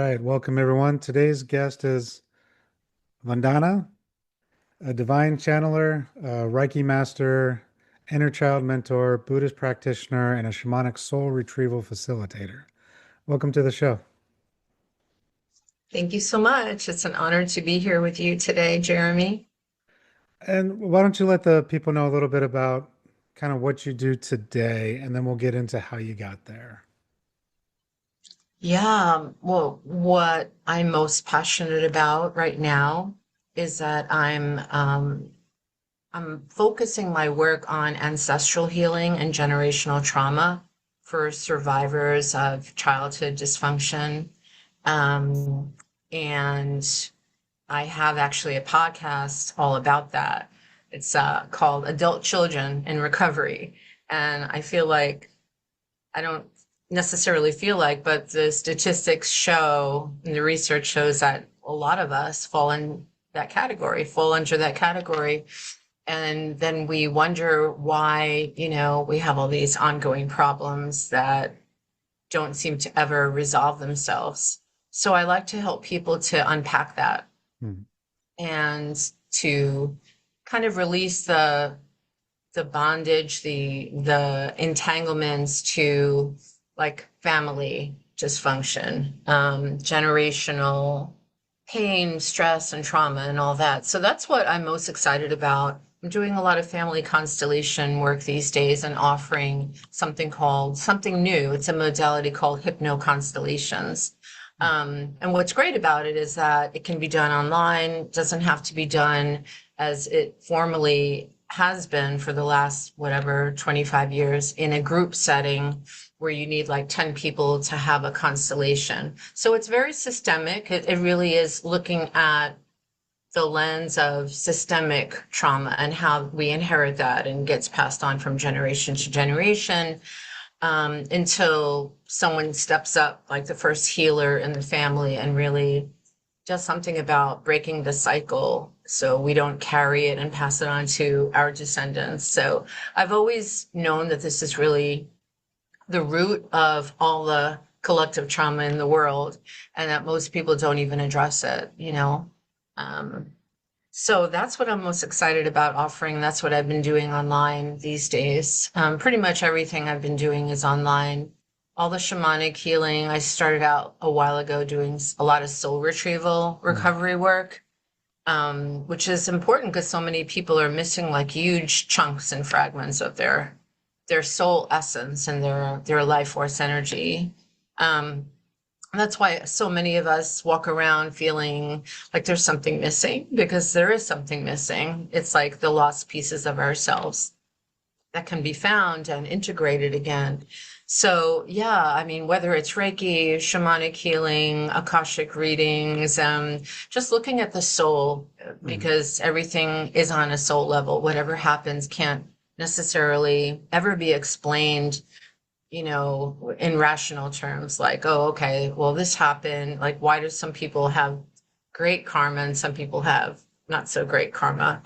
right, welcome everyone. Today's guest is Vandana, a divine channeler, a Reiki master, inner child mentor, Buddhist practitioner, and a shamanic soul retrieval facilitator. Welcome to the show. Thank you so much. It's an honor to be here with you today, Jeremy. And why don't you let the people know a little bit about kind of what you do today, and then we'll get into how you got there. Yeah, well, what I'm most passionate about right now is that I'm focusing my work on ancestral healing and generational trauma for survivors of childhood dysfunction. Um, and I have actually a podcast all about that. It's called Adult Children in Recovery. And I feel like I don't necessarily feel like, but the statistics show and the research shows that a lot of us fall in that category, fall under that category. And then we wonder why, we have all these ongoing problems that don't seem to ever resolve themselves. So I like to help people to unpack that Hmm. and to kind of release the bondage, the entanglements to like family dysfunction, generational pain, stress, and trauma, and all that. So that's what I'm most excited about. I'm doing a lot of family constellation work these days and offering something new. It's a modality called hypno constellations. And what's great about it is that it can be done online, doesn't have to be done as it formally has been for the last, whatever, 25 years in a group setting where you need like 10 people to have a constellation. So it's very systemic. It really is looking at the lens of systemic trauma and how we inherit that and gets passed on from generation to generation until someone steps up, like the first healer in the family, and really does something about breaking the cycle so we don't carry it and pass it on to our descendants. So I've always known that this is really the root of all the collective trauma in the world and that most people don't even address it. Um, so that's what I'm most excited about offering. That's what I've been doing online these days. Pretty much everything I've been doing is online. All the shamanic healing, I started out a while ago doing a lot of soul retrieval Hmm. recovery work, which is important because so many people are missing like huge chunks and fragments of their soul essence and their life force energy. Um, and that's why so many of us walk around feeling like there's something missing because there is something missing. It's like the lost pieces of ourselves that can be found and integrated again. So, yeah, I mean, whether it's Reiki, shamanic healing, Akashic readings, just looking at the soul, Hmm. because everything is on a soul level. Whatever happens can't necessarily ever be explained, in rational terms, like, oh, okay, well, this happened. Like, why do some people have great karma and some people have not so great karma?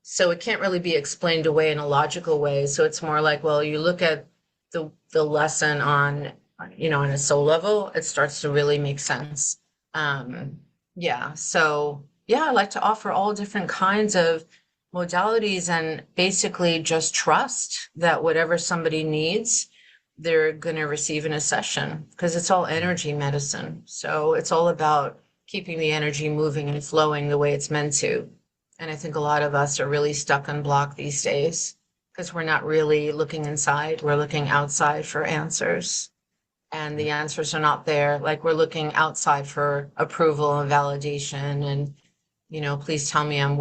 So it can't really be explained away in a logical way. So it's more like, well, you look at the lesson on a soul level, it starts to really make sense. Yeah. So yeah, I like to offer all different kinds of modalities and basically just trust that whatever somebody needs, they're going to receive in a session because it's all energy medicine. So it's all about keeping the energy moving and flowing the way it's meant to. And I think a lot of us are really stuck and blocked these days because we're not really looking inside. We're looking outside for answers. And Yeah. the answers are not there. Like we're looking outside for approval and validation and, please tell me I'm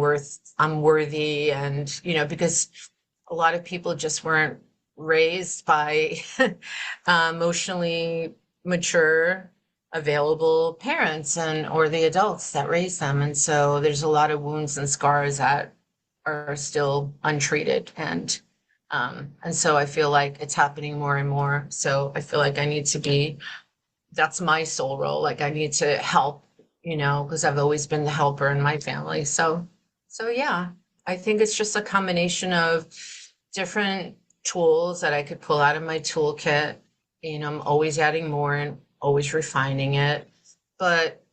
worthy. And, because a lot of people just weren't raised by emotionally mature, available parents or the adults that raised them. And so there's a lot of wounds and scars that are still untreated. And so I feel like it's happening more and more. So I feel like that's my soul role. Like I need to help, because I've always been the helper in my family. So yeah, I think it's just a combination of different tools that I could pull out of my toolkit. I'm always adding more always refining it. But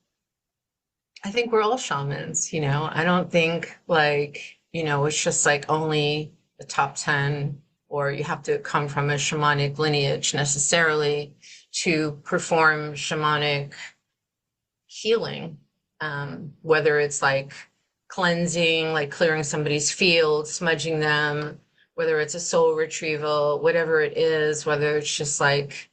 I think we're all shamans, you know. I don't think like, you know, it's just like only the top 10 or you have to come from a shamanic lineage necessarily to perform shamanic healing. Whether it's like cleansing, like clearing somebody's field, smudging them, whether it's a soul retrieval, whatever it is, whether it's just like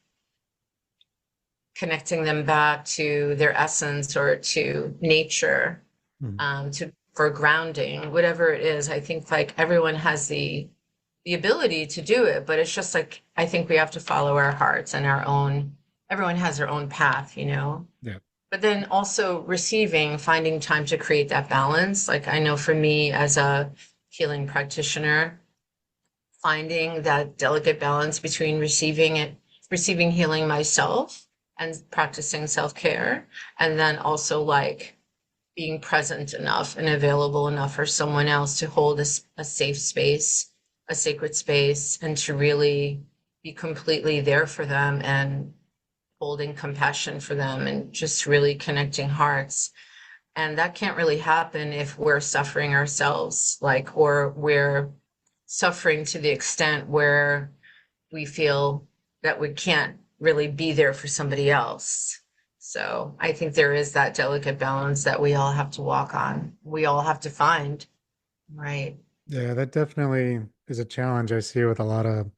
connecting them back to their essence or to nature, Mm. to for grounding, whatever it is. I think like everyone has the ability to do it, but it's just like I think we have to follow our hearts and our own. Everyone has their own path, you know. Yeah. But then also receiving, finding time to create that balance. Like I know for me as a healing practitioner, finding that delicate balance between receiving healing myself and practicing self-care, and then also like being present enough and available enough for someone else to hold a safe space, a sacred space, and to really be completely there for them and holding compassion for them and just really connecting hearts. And that can't really happen if we're suffering ourselves, like, or we're suffering to the extent where we feel that we can't really be there for somebody else. So I think there is that delicate balance that we all have to walk on. We all have to find, right? Yeah, that definitely is a challenge I see with a lot of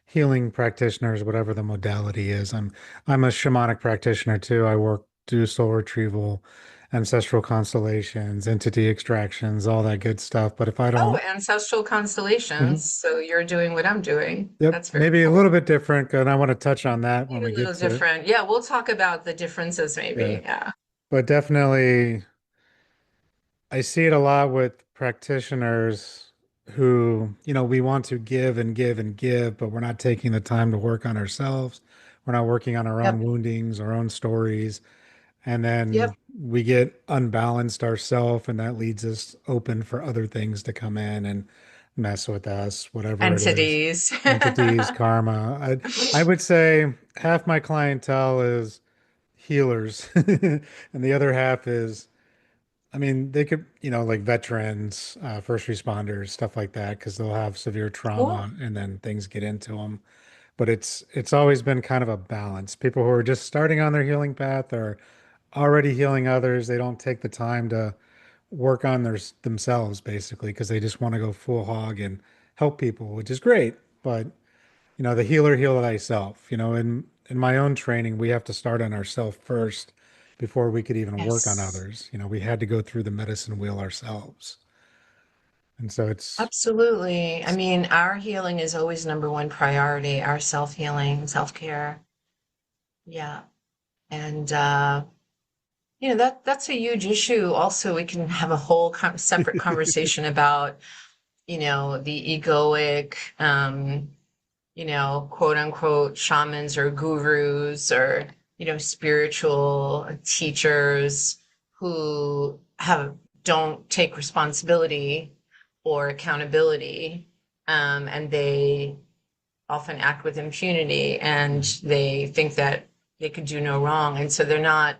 healing practitioners, whatever the modality is. I'm a shamanic practitioner too. I work do soul retrieval, ancestral constellations, entity extractions, all that good stuff. But if I Oh, don't, ancestral constellations. Mhm. So you're doing what I'm doing. Yep, That's very maybe a little cool. bit different, and I want to touch on that when Maybe we a get little to it. different. Yeah, we'll talk about the differences Yeah, maybe. Yeah. but definitely I see it a lot with practitioners who, we want to give and give and give, but we're not taking the time to work on ourselves. We're not working on our own Yep. woundings, our own stories. And Yep. then we get unbalanced ourselves, and that leads us open for other things to come in and mess with us, whatever it is. Entities. Entities, karma. I would say half my clientele is healers, and the other half is I mean, they could, like veterans, first responders, stuff like that, because they'll have severe Cool. trauma and then things get into them. But it's always been kind of a balance. People who are just starting on their healing path are already healing others. They don't take the time to work on themselves basically because they just want to go full hog and help people, which is great. But the healer heal thyself. In my own training, we have to start on ourselves first before we could even work on Yes. others. We had to go through the medicine wheel ourselves. And so Absolutely. I mean, our healing is always number one priority, our self-healing, self-care. Yeah. And you know, that's a huge issue. Also, we can have a whole separate conversation about, you know, the egoic, you know, quote unquote shamans or gurus or, you know, spiritual teachers who don't take responsibility or accountability, and they often act with impunity and they think that they could do no wrong. And so they're not,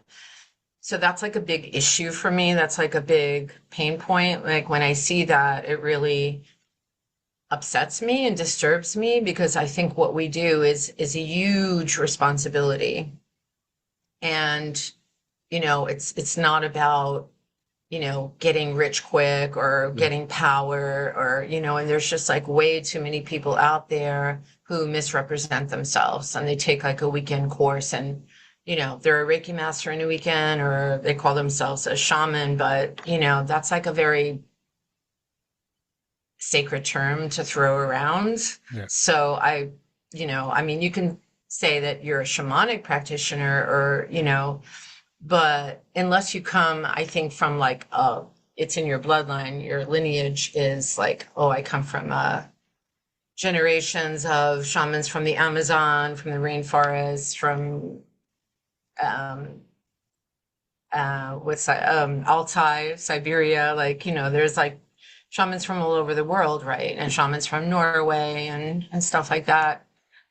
so that's like a big issue for me. That's like a big pain point. Like when I see that, it really upsets me and disturbs me because I think what we do is a huge responsibility. And, you know, it's not about, you know, getting rich quick or yeah, getting power or, you know, and there's just like way too many people out there who misrepresent themselves and they take like a weekend course and, you know, they're a Reiki master in a weekend or they call themselves a shaman, but, you know, that's like a very sacred term to throw around. yeah, So you know, I mean, you can say that you're a shamanic practitioner or, you know, but unless you come, I think from like, it's in your bloodline, your lineage is like, oh, I come from generations of shamans from the Amazon, from the rainforest, from um, Altai, Siberia. Like, you know, there's like shamans from all over the world, right? And shamans from Norway and stuff like that.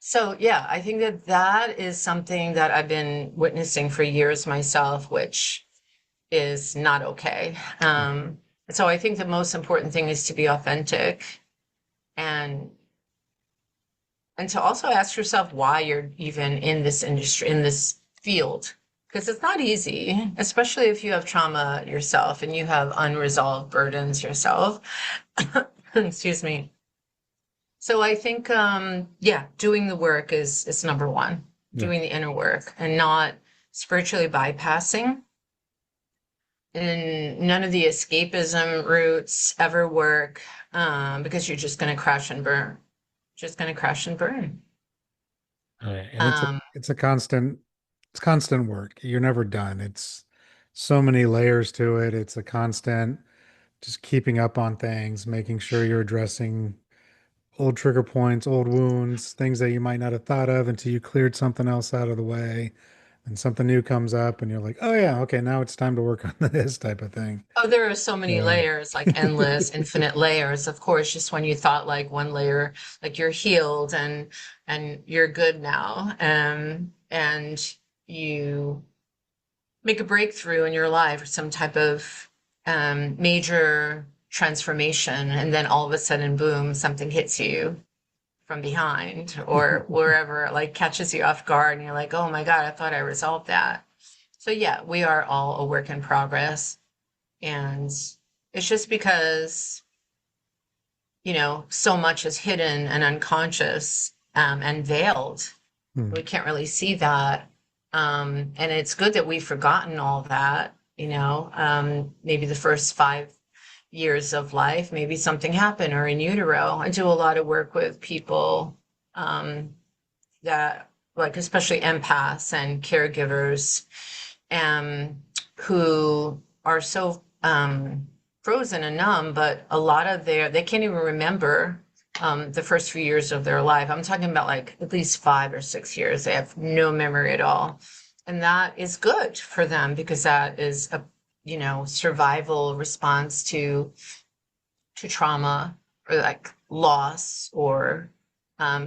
So yeah, I think that that is something that I've been witnessing for years myself, which is not okay. So I think the most important thing is to be authentic and and to also ask yourself why you're even in this industry, in this field, because it's not easy, especially if you have trauma yourself and you have unresolved burdens yourself. Excuse me. So I think, yeah, doing the work is number one, Yeah. doing the inner work and not spiritually bypassing. And none of the escapism routes ever work, because you're just going to crash and burn. Just going to crash and burn. Right. And Um, it's a constant it's constant work. You're never done. It's so many layers to it. It's a constant just keeping up on things, making sure you're addressing old trigger points, old wounds, things that you might not have thought of until you cleared something else out of the way. And something new comes up and you're like, oh yeah, okay, now it's time to work on this type of thing. Oh, there are so many So layers, like endless, infinite layers. Of course, just when you thought like one layer, like you're healed and you're good now, and you make a breakthrough in your life or some type of major transformation, and then all of a sudden, boom, something hits you from behind or wherever, like catches you off guard, and you're like, oh my God, I thought I resolved that. So yeah, we are all a work in progress. And it's just because, so much is hidden and unconscious, and veiled. hmm. We can't really see that. And it's good that we've forgotten all that, maybe the first 5 years of life, maybe something happened or in utero. I do a lot of work with people, um, that, like, especially empaths and caregivers, um, who are so frozen and numb, but a lot of they can't even remember the first few years of their life. I'm talking about like at least 5 or 6 years. They have no memory at all. And that is good for them because that is a, survival response to trauma or like loss or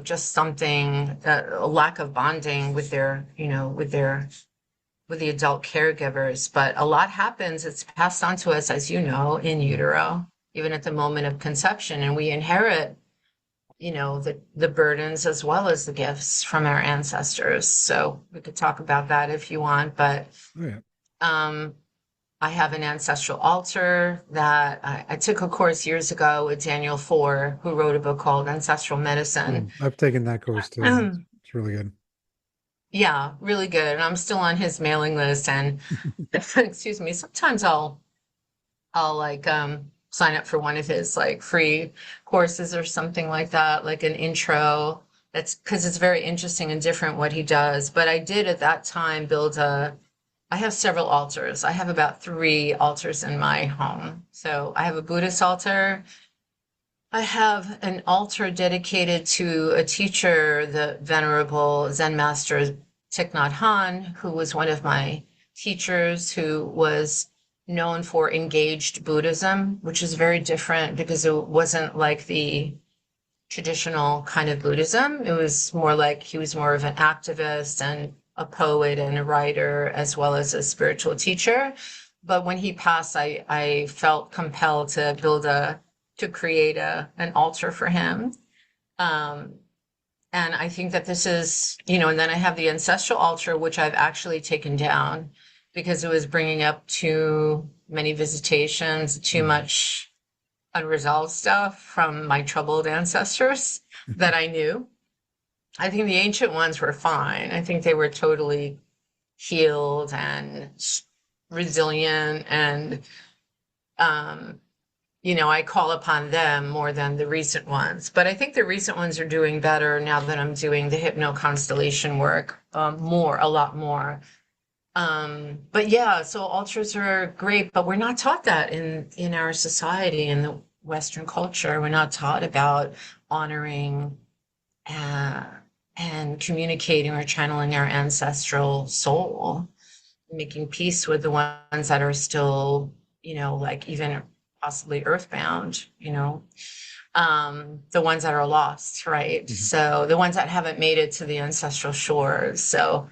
just something, a lack of bonding with their, with the adult caregivers. But a lot happens. It's passed on to us, as you know, in utero, even at the moment of conception, and we inherit, the burdens as well as the gifts from our ancestors. So we could talk about that if you want, but Oh yeah. um, I have an ancestral altar that I took a course years ago with Daniel Four, who wrote a book called Ancestral Medicine. I've taken that course too. It's really good. Yeah, really good. And I'm still on his mailing list. And excuse me, sometimes I'll like sign up for one of his like free courses or something like that, like an intro. That's because it's very interesting and different what he does. But I did at that time I have several altars. I have about 3 altars in my home. So I have a Buddhist altar. I have an altar dedicated to a teacher, the Venerable Zen Master Thich Nhat Hanh, who was one of my teachers, who was known for engaged Buddhism, which is very different because it wasn't like the traditional kind of Buddhism. It was more like he was more of an activist and a poet and a writer, as well as a spiritual teacher. But when he passed, I felt compelled to create an altar for him. Um, and I think that this is, and then I have the ancestral altar, which I've actually taken down because it was bringing up too many visitations, too Mhm. much unresolved stuff from my troubled ancestors that I knew. I think the ancient ones were fine. I think they were totally healed and resilient and, um, I call upon them more than the recent ones. But I think the recent ones are doing better now that I'm doing the hypno constellation work, a lot more. But yeah, so altars are great, but we're not taught that in our society, in the Western culture. We're not taught about honoring, uh, and communicating or channeling our ancestral soul, making peace with the ones that are still, like even possibly earthbound. the ones that are lost, right? Mhm. So the ones that haven't made it to the ancestral shores. So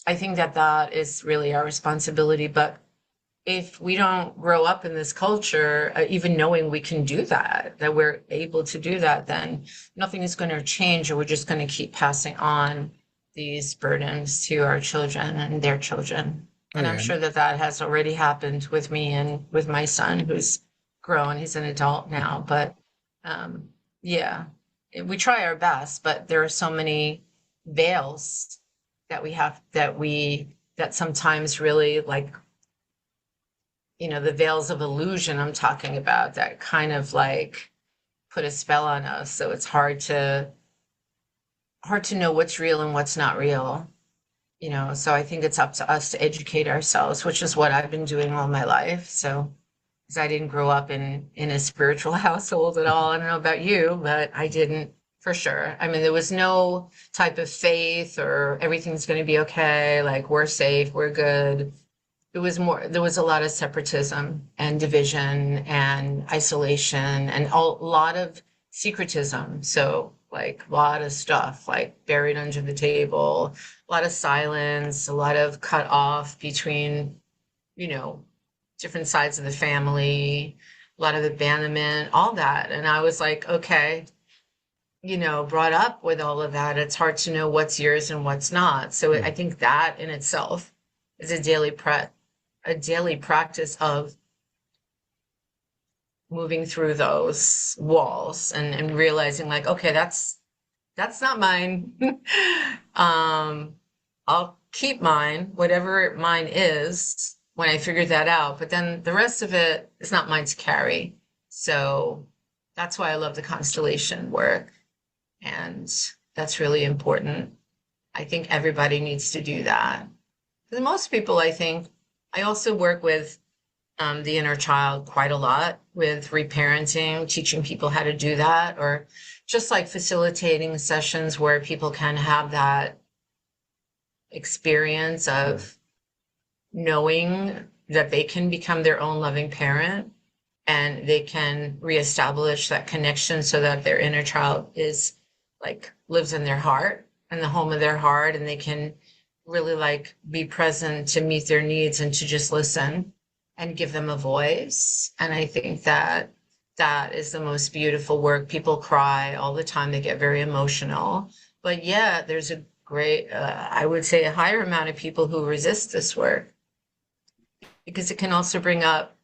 I think that that is really our responsibility. But if we don't grow up in this culture, even knowing we can do that, that we're able to do that, then nothing is going to change, or we're just going to keep passing on these burdens to our children and their children. Oh And I'm yeah. sure that that has already happened with me and with my son, who's grown. He's an adult now, but um, yeah, we try our best, but there are so many veils that we have that sometimes really like the veils of illusion I'm talking about that kind of like put a spell on us. So it's hard to know what's real and what's not real. So I think it's up to us to educate ourselves, which is what I've been doing all my life. So because I didn't grow up in a spiritual household at all. I don't know about you, but I didn't for sure. I mean, there was no type of faith or everything's going to be okay, like we're safe, we're good. There was a lot of separatism and division and isolation and a lot of secretism. So like a lot of stuff like buried under the table, a lot of silence, a lot of cut off between, you know, different sides of the family, a lot of abandonment, all that. And I was like, okay, brought up with all of that, it's hard to know what's yours and what's not. So I Yeah. think that in itself is a daily practice of moving through those walls and realizing like, okay, that's not mine. um, I'll keep mine, whatever mine is, when I figure that out. But then the rest of it is not mine to carry. So that's why I love the constellation work. And that's really important. I think everybody needs to do that. For most people, I think I also work with the inner child quite a lot with reparenting, teaching people how to do that, or just like facilitating sessions where people can have that experience of knowing that they can become their own loving parent and they can reestablish that connection so that their inner child is like lives in their heart and the home of their heart, and they can really like be present to meet their needs and to just listen and give them a voice. And I think that that is the most beautiful work. People cry all the time, they get very emotional, but yeah, there's a great I would say a higher amount of people who resist this work because it can also bring up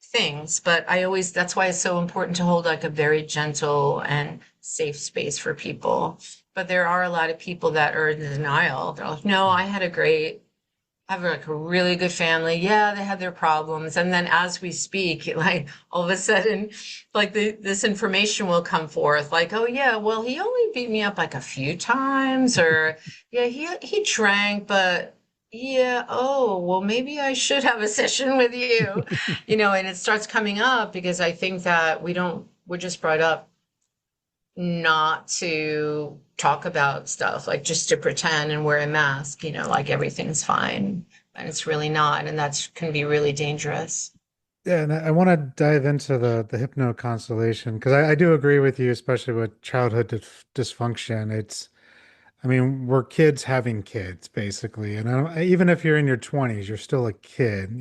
things. But that's why it's so important to hold like a very gentle and safe space for people. But there are a lot of people that are in denial. They're like, no, I have like a really good family. Yeah, they had their problems. And then as we speak, like all of a sudden, like this information will come forth like, oh yeah, well, he only beat me up like a few times, or yeah, he drank, but yeah, oh, well, maybe I should have a session with you, and it starts coming up because I think that we're just brought up not to talk about stuff, like just to pretend and wear a mask, like everything's fine. And it's really not. And that can be really dangerous. Yeah, and I want to dive into the hypno constellation because I do agree with you, especially with childhood dysfunction. I mean, we're kids having kids, basically. And even if you're in your 20s, you're still a kid.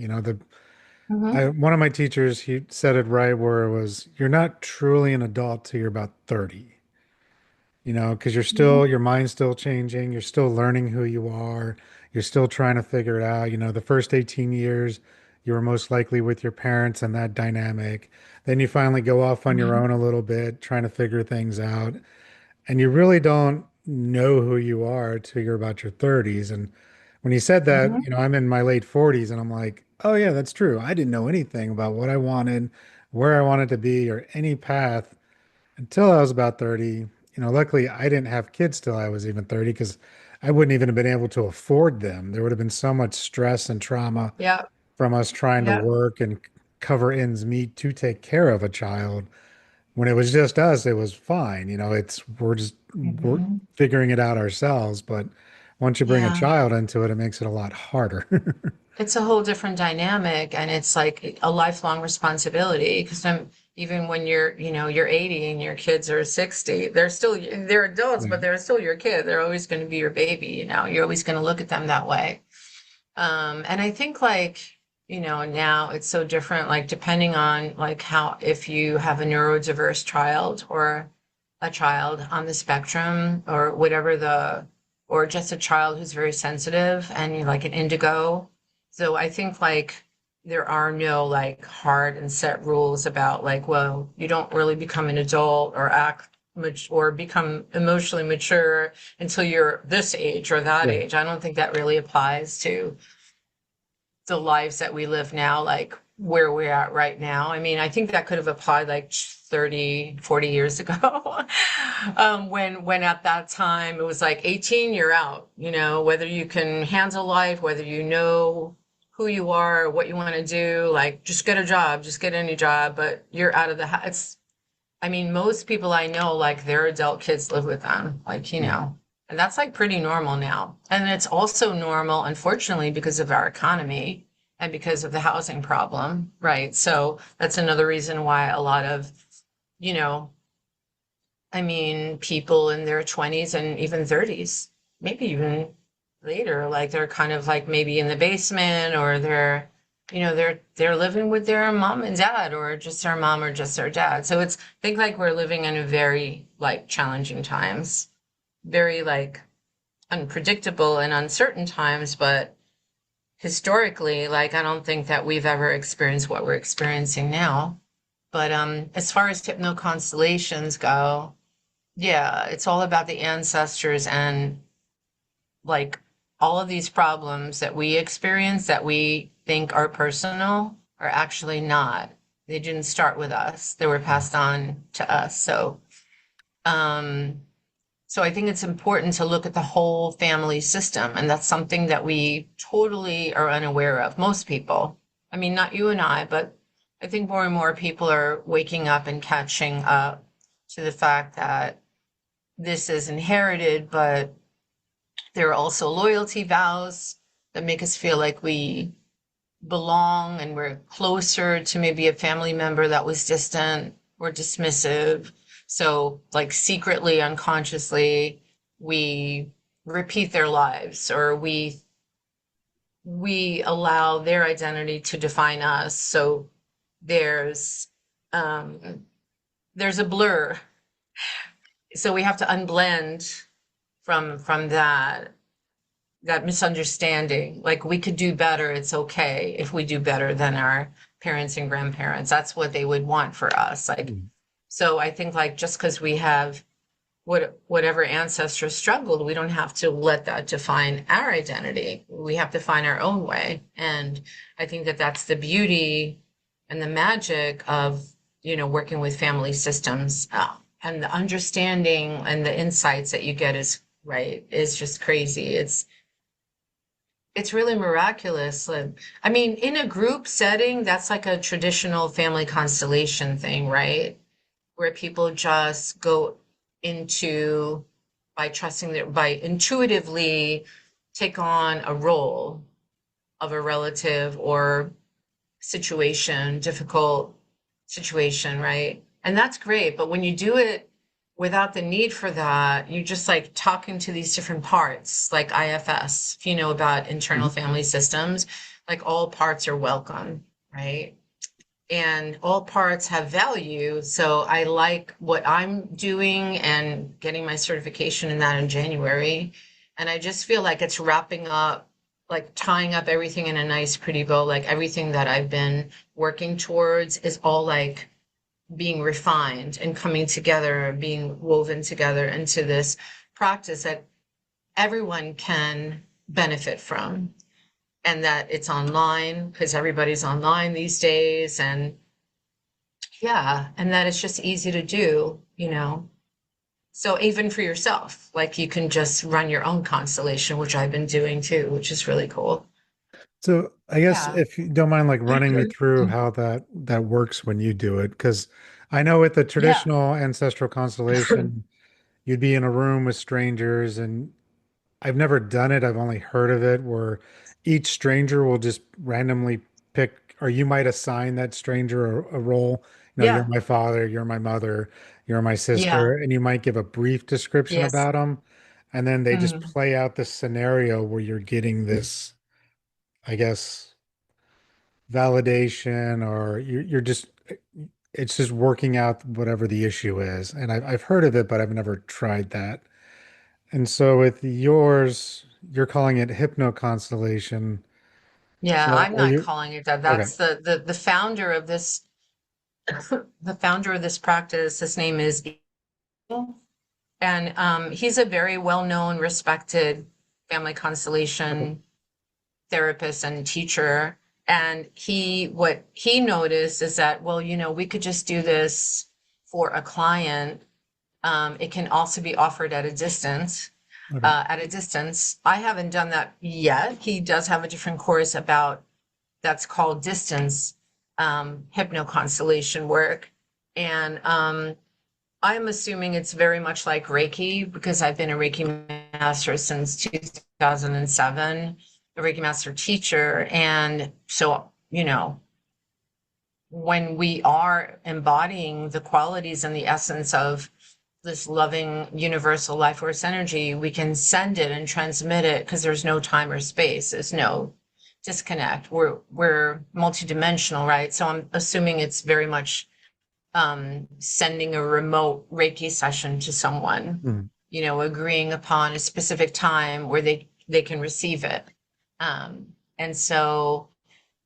Hmm. One of my teachers, he said it right where it was, you're not truly an adult till you're about 30. Because Hmm. your mind's still changing, you're still learning who you are, you're still trying to figure it out. The first 18 years, you were most likely with your parents and that dynamic. Then you finally go off on your Hmm. own a little bit, trying to figure things out. And you really don't know who you are till you're about your 30s. And when you said that, Hmm. I'm in my late 40s and I'm like, oh yeah, that's true. I didn't know anything about what I wanted, where I wanted to be, or any path until I was about 30. Luckily I didn't have kids till I was even 30 because I wouldn't even have been able to afford them. There would have been so much stress and trauma Yeah. from us trying to Yeah. work and cover ends meet to take care of a child. When it was just us, it was fine. We're Hmm. figuring it out ourselves. But once you bring a Yeah. child into it, it makes it a lot harder. It's a whole different dynamic, and it's like a lifelong responsibility because even when you're 80 and your kids are 60, they're adults, but Right. they're still your kid. They're always going to be your baby, you're always going to look at them that way. And I think like, now it's so different, like depending on like how, if you have a neurodiverse child or a child on the spectrum or whatever or just a child who's very sensitive and you like an indigo. So I think like there are no like hard and set rules about like, well, you don't really become an adult or or become emotionally mature until you're this age or that Right. age. I don't think that really applies to the lives that we live now, like where we're at right now. I mean, I think that could have applied like 30, 40 years ago. When at that time it was like 18, you're out, whether you can handle life, whether you know who you are, what you want to do, like just get a job, just get any job, but you're out of the house. I mean, most people I know, like their adult kids live with them, like, Yeah. and that's like pretty normal now. And it's also normal, unfortunately, because of our economy and because of the housing problem, right? So that's another reason why a lot of, you know, I mean, people in their 20s and even 30s, maybe even later, like they're kind of like maybe in the basement or they're living with their mom and dad or just their mom or just their dad. So I think like we're living in a very like challenging times, very like unpredictable and uncertain times, but historically, like I don't think that we've ever experienced what we're experiencing now. But as far as hypno constellations go, yeah, it's all about the ancestors and like all of these problems that we experience that we think are personal are actually not. They didn't start with us. They were passed on to us. Um, so I think it's important to look at the whole family system, and that's something that we totally are unaware of. Most people. I mean, not you and I, but I think more and more people are waking up and catching up to the fact that this is inherited, but there are also loyalty vows that make us feel like we belong and we're closer to maybe a family member that was distant or dismissive. So, like, secretly, unconsciously, we repeat their lives or we allow their identity to define us. So there's um, there's a blur. So we have to unblend from that misunderstanding. Like we could do better. It's okay if we do better than our parents and grandparents. That's what they would want for us. Like, Mm. so I think like just because we have whatever ancestors struggled, we don't have to let that define our identity. We have to find our own way. And I think that that's the beauty and the magic of, working with family systems. And the understanding and the insights that you get is just crazy. It's really miraculous. Like, I mean, in a group setting, that's like a traditional family constellation thing, right? Where people just go into by intuitively take on a role of a relative or difficult situation, right? And that's great. But when you do it without the need for that, you just like talking to these different parts, like IFS, if you know about internal Mhm. family systems, like all parts are welcome, right? And all parts have value. So I like what I'm doing and getting my certification in that in January. And I just feel like it's wrapping up, like tying up everything in a nice, pretty bow. Like everything that I've been working towards is all like being refined and coming together, being woven together into this practice that everyone can benefit from. And that it's online because everybody's online these days. And yeah, and that it's just easy to do. So even for yourself, like you can just run your own constellation, which I've been doing too, which is really cool. So I guess Yeah. if you don't mind like running me through how that works when you do it, because I know with the Yeah. traditional ancestral constellation, you'd be in a room with strangers, and I've never done it. I've only heard of it where each stranger will just randomly pick, or you might assign that stranger a role no, you're Yeah. my father, you're my mother, you're my Yeah. sister, and you might give a brief description Yes. about them, and then they just Mhm. play out this scenario where you're getting this, I guess, validation, or you're just it's just working out whatever the issue is. And I've heard of it, but I've never tried that. And so with yours, you're calling it hypnoconstellation. Yeah, So I'm are not you calling it that. okay? That's the founder of this the founder of this practice. His name is Eagle, and he's a very well-known, respected family Okay. constellation therapist and teacher. And what he noticed is that, well, we could just do this for a client. It can also be offered at a distance. Okay. I haven't done that yet. He does have a different course about that's called distance hypnoconstellation work. And I'm assuming it's very much like Reiki because I've been a Reiki master since 2007, a Reiki master teacher. And so, when we are embodying the qualities and the essence of this loving universal life force energy, we can send it and transmit it because there's no time or space. There's no disconnect. We're multidimensional, right? So I'm assuming it's very much sending a remote Reiki session to someone, Mhm. agreeing upon a specific time where they can receive it. And so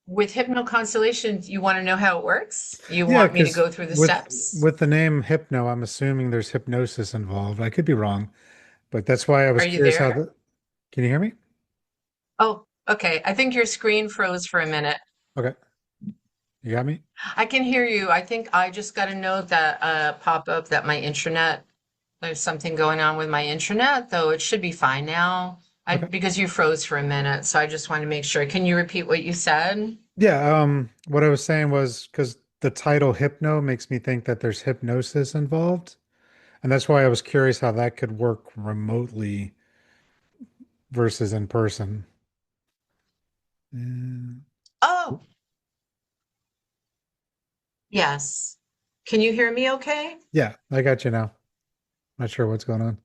with hypnoconstellation, you want to know how it works? You Yeah, want me to because go through the steps? with the name hypno, I'm assuming there's hypnosis involved. I could be wrong, but that's why I was Are you curious how there? the. Can you hear me? Oh, okay. I think your screen froze for a minute. Okay, you got me. I can hear you. I think I just got a note that pop up that my internet, there's something going on with my internet, though it should be fine now. Okay. Because you froze for a minute, so I just wanted to make sure. Can you repeat what you said? Yeah. What I was saying was because the title hypno makes me think that there's hypnosis involved, and that's why I was curious how that could work remotely versus in person. Mm, Oh, yes. Can you hear me okay? yeah, I got you now. Not sure what's going on.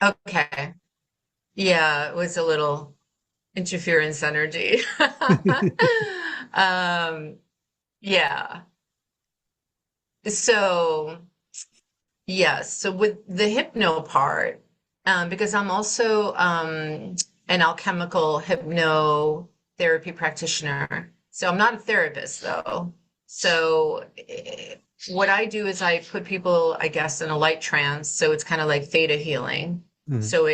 Okay. Yeah, it was a little interference energy. Um, yeah. So, yes. So with the hypno part, because I'm also an alchemical hypnotherapy practitioner. So I'm not a therapist though. So what I do is I put people, I guess, in a light trance. So it's kind of like theta healing. Mhm. So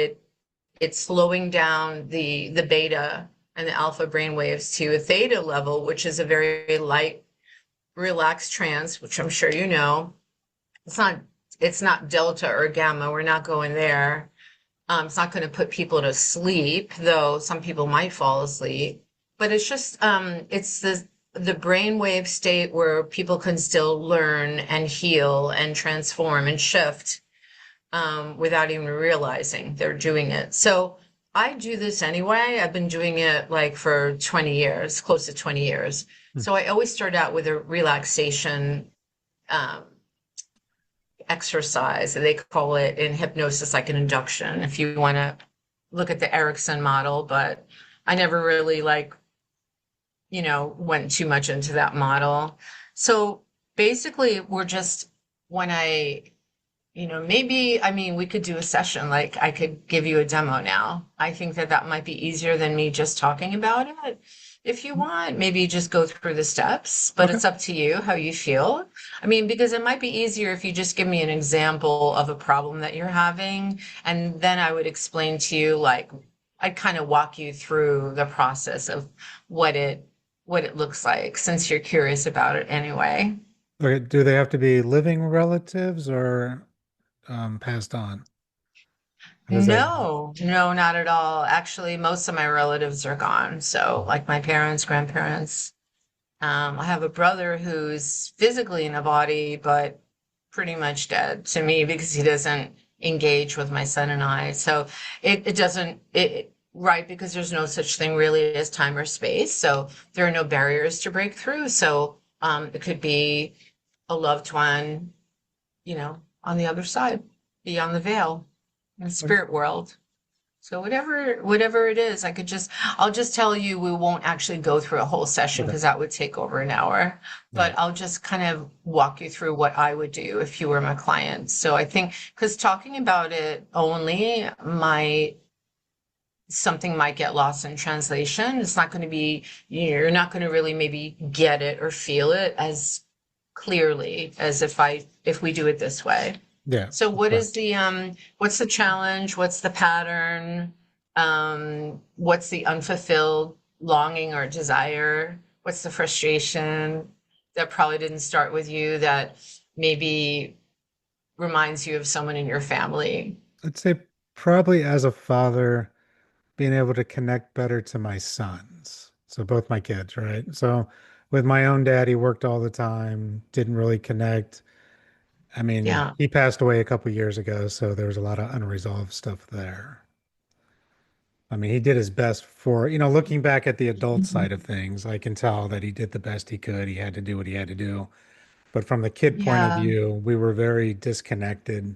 it's slowing down the beta and the alpha brain waves to a theta level, which is a very light, relaxed trance, which I'm sure you know. It's not it's not delta or gamma. We're not going there. It's not going to put people to sleep, though some people might fall asleep. But it's just it's the brainwave state where people can still learn and heal and transform and shift without even realizing they're doing it. So I do this anyway. I've been doing it like for 20 years, close to 20 years. So I always start out with a relaxation um, exercise. They call it in hypnosis like an induction, if you want to look at the Erickson model, but I never really went too much into that model. So basically, we're just when maybe, I mean, we could do a session. Like I could give you a demo now. I think that that might be easier than me just talking about it. If you want, maybe just go through the steps, but Okay. it's up to you how you feel. I mean, because it might be easier if you just give me an example of a problem that you're having, and then I would explain to you, like, I'd kind of walk you through the process of what it what it looks like, since you're curious about it anyway. Okay. Do they have to be living relatives or passed on? How does that work? No, no, not at all. Actually, most of my relatives are gone. So, like my parents, grandparents. I have a brother who's physically in a body, but pretty much dead to me because he doesn't engage with my son and I. So it doesn't, right, because there's no such thing really as time or space. So there are no barriers to break through. So it could be a loved one, on the other side, beyond the veil, in the Okay. spirit world. So whatever it is, I'll just tell you we won't actually go through a whole session Okay. because that would take over an hour. But Right. I'll just kind of walk you through what I would do if you were my client. So I think because talking about it only might something might get lost in translation. It's not going to be, you're not going to really maybe get it or feel it as clearly as if we do it this way. Yeah. So Correct. what's the challenge? What's the pattern? What's the unfulfilled longing or desire? What's the frustration that probably didn't start with you that maybe reminds you of someone in your family? I'd say probably as a father, being able to connect better to my sons. So both my kids, right? So with my own dad, he worked all the time, didn't really connect. I mean, Yeah. he passed away a couple years ago, so there was a lot of unresolved stuff there. I mean, he did his best for, looking back at the adult side of things, I can tell that he did the best he could. He had to do what he had to do. But from the kid point of Yeah. view, we were very disconnected.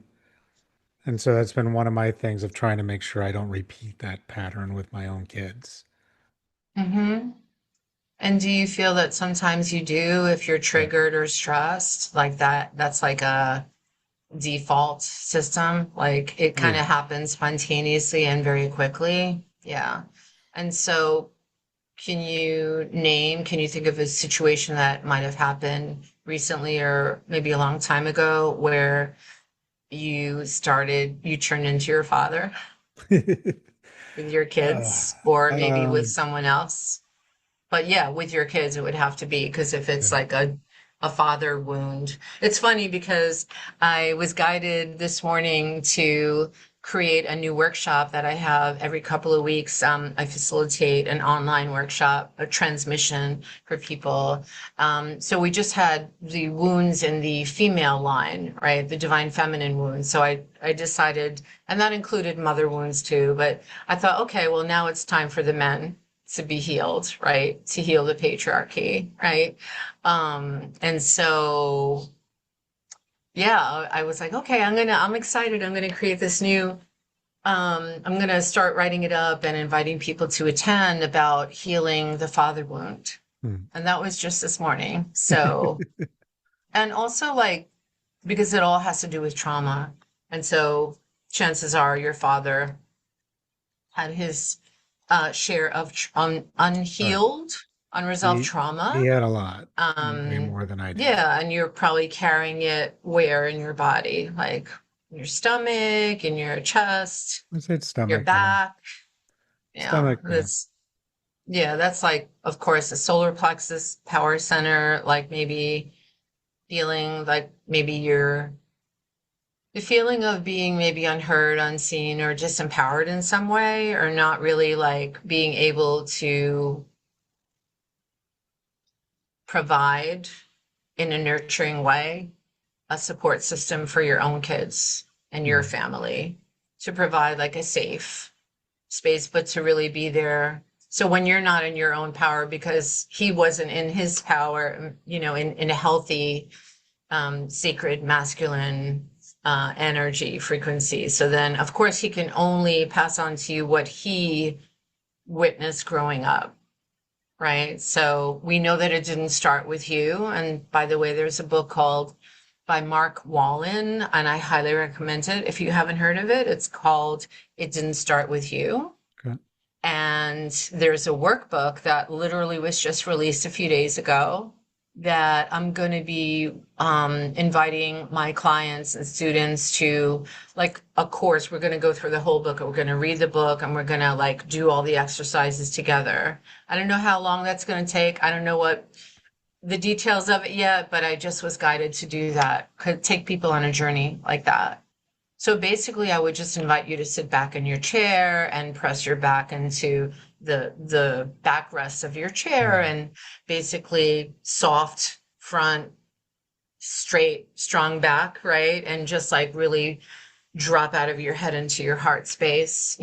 And so that's been one of my things of trying to make sure I don't repeat that pattern with my own kids. Mm-hmm. And do you feel that sometimes you do if you're Yeah. triggered or stressed like that? That's like a default system. Like it kind Yeah. of happens spontaneously and very quickly. Yeah. And so can you think of a situation that might have happened recently or maybe a long time ago where you turned into your father with your Uh, kids or maybe with um, someone else? But yeah, with your kids, it would have to be because if it's yeah. like a father wound. It's funny because I was guided this morning to create a new workshop that I have every couple of weeks. I facilitate an online workshop, a transmission for people. So we just had the wounds in the female line, right? The divine feminine wounds. So I decided, and that included mother wounds too, but I thought, okay, well, now it's time for the men to be healed, right? To heal the patriarchy, right? And so, yeah, I was like, okay, I'm excited. I'm gonna create this new, I'm gonna start writing it up and inviting people to attend about healing the father wound. Hmm. And that was just this morning. So, and also like, because it all has to do with trauma. And so chances are your father had his share of Oh, unhealed, unresolved he trauma. had a lot, way Um, more than I did. yeah, and you're probably carrying it where in your body, like in your stomach, in your chest, Let's say it's your stomach, yeah. back. Yeah, Stomach, yeah. that's like, of course, the solar plexus power center, like maybe feeling like maybe you're the feeling of being maybe unheard, unseen, or disempowered in some way, or not really like being able to provide in a nurturing way a support system for your own kids and your Mhm. family to provide like a safe space, but to really be there. So when you're not in your own power, because he wasn't in his power, in a healthy, sacred masculine energy frequency. So then, of course, he can only pass on to you what he witnessed growing up. Right. So we know that it didn't start with you. And by the way, there's a book called by Mark Wallen, and I highly recommend it. If you haven't heard of it, it's called It Didn't Start With You. Okay. And there's a workbook that literally was just released a few days ago that I'm going to be inviting my clients and students to like a course. We're going to go through the whole book. We're going to read the book and we're going to like do all the exercises together. I don't know how long that's going to take. I don't know what the details of it yet, but I just was guided to do that. Could take people on a journey like that. So basically, I would just invite you to sit back in your chair and press your back into the backrest of your chair Mhm. and basically soft front, straight, strong back, right? And just like really drop out of your head into your heart space,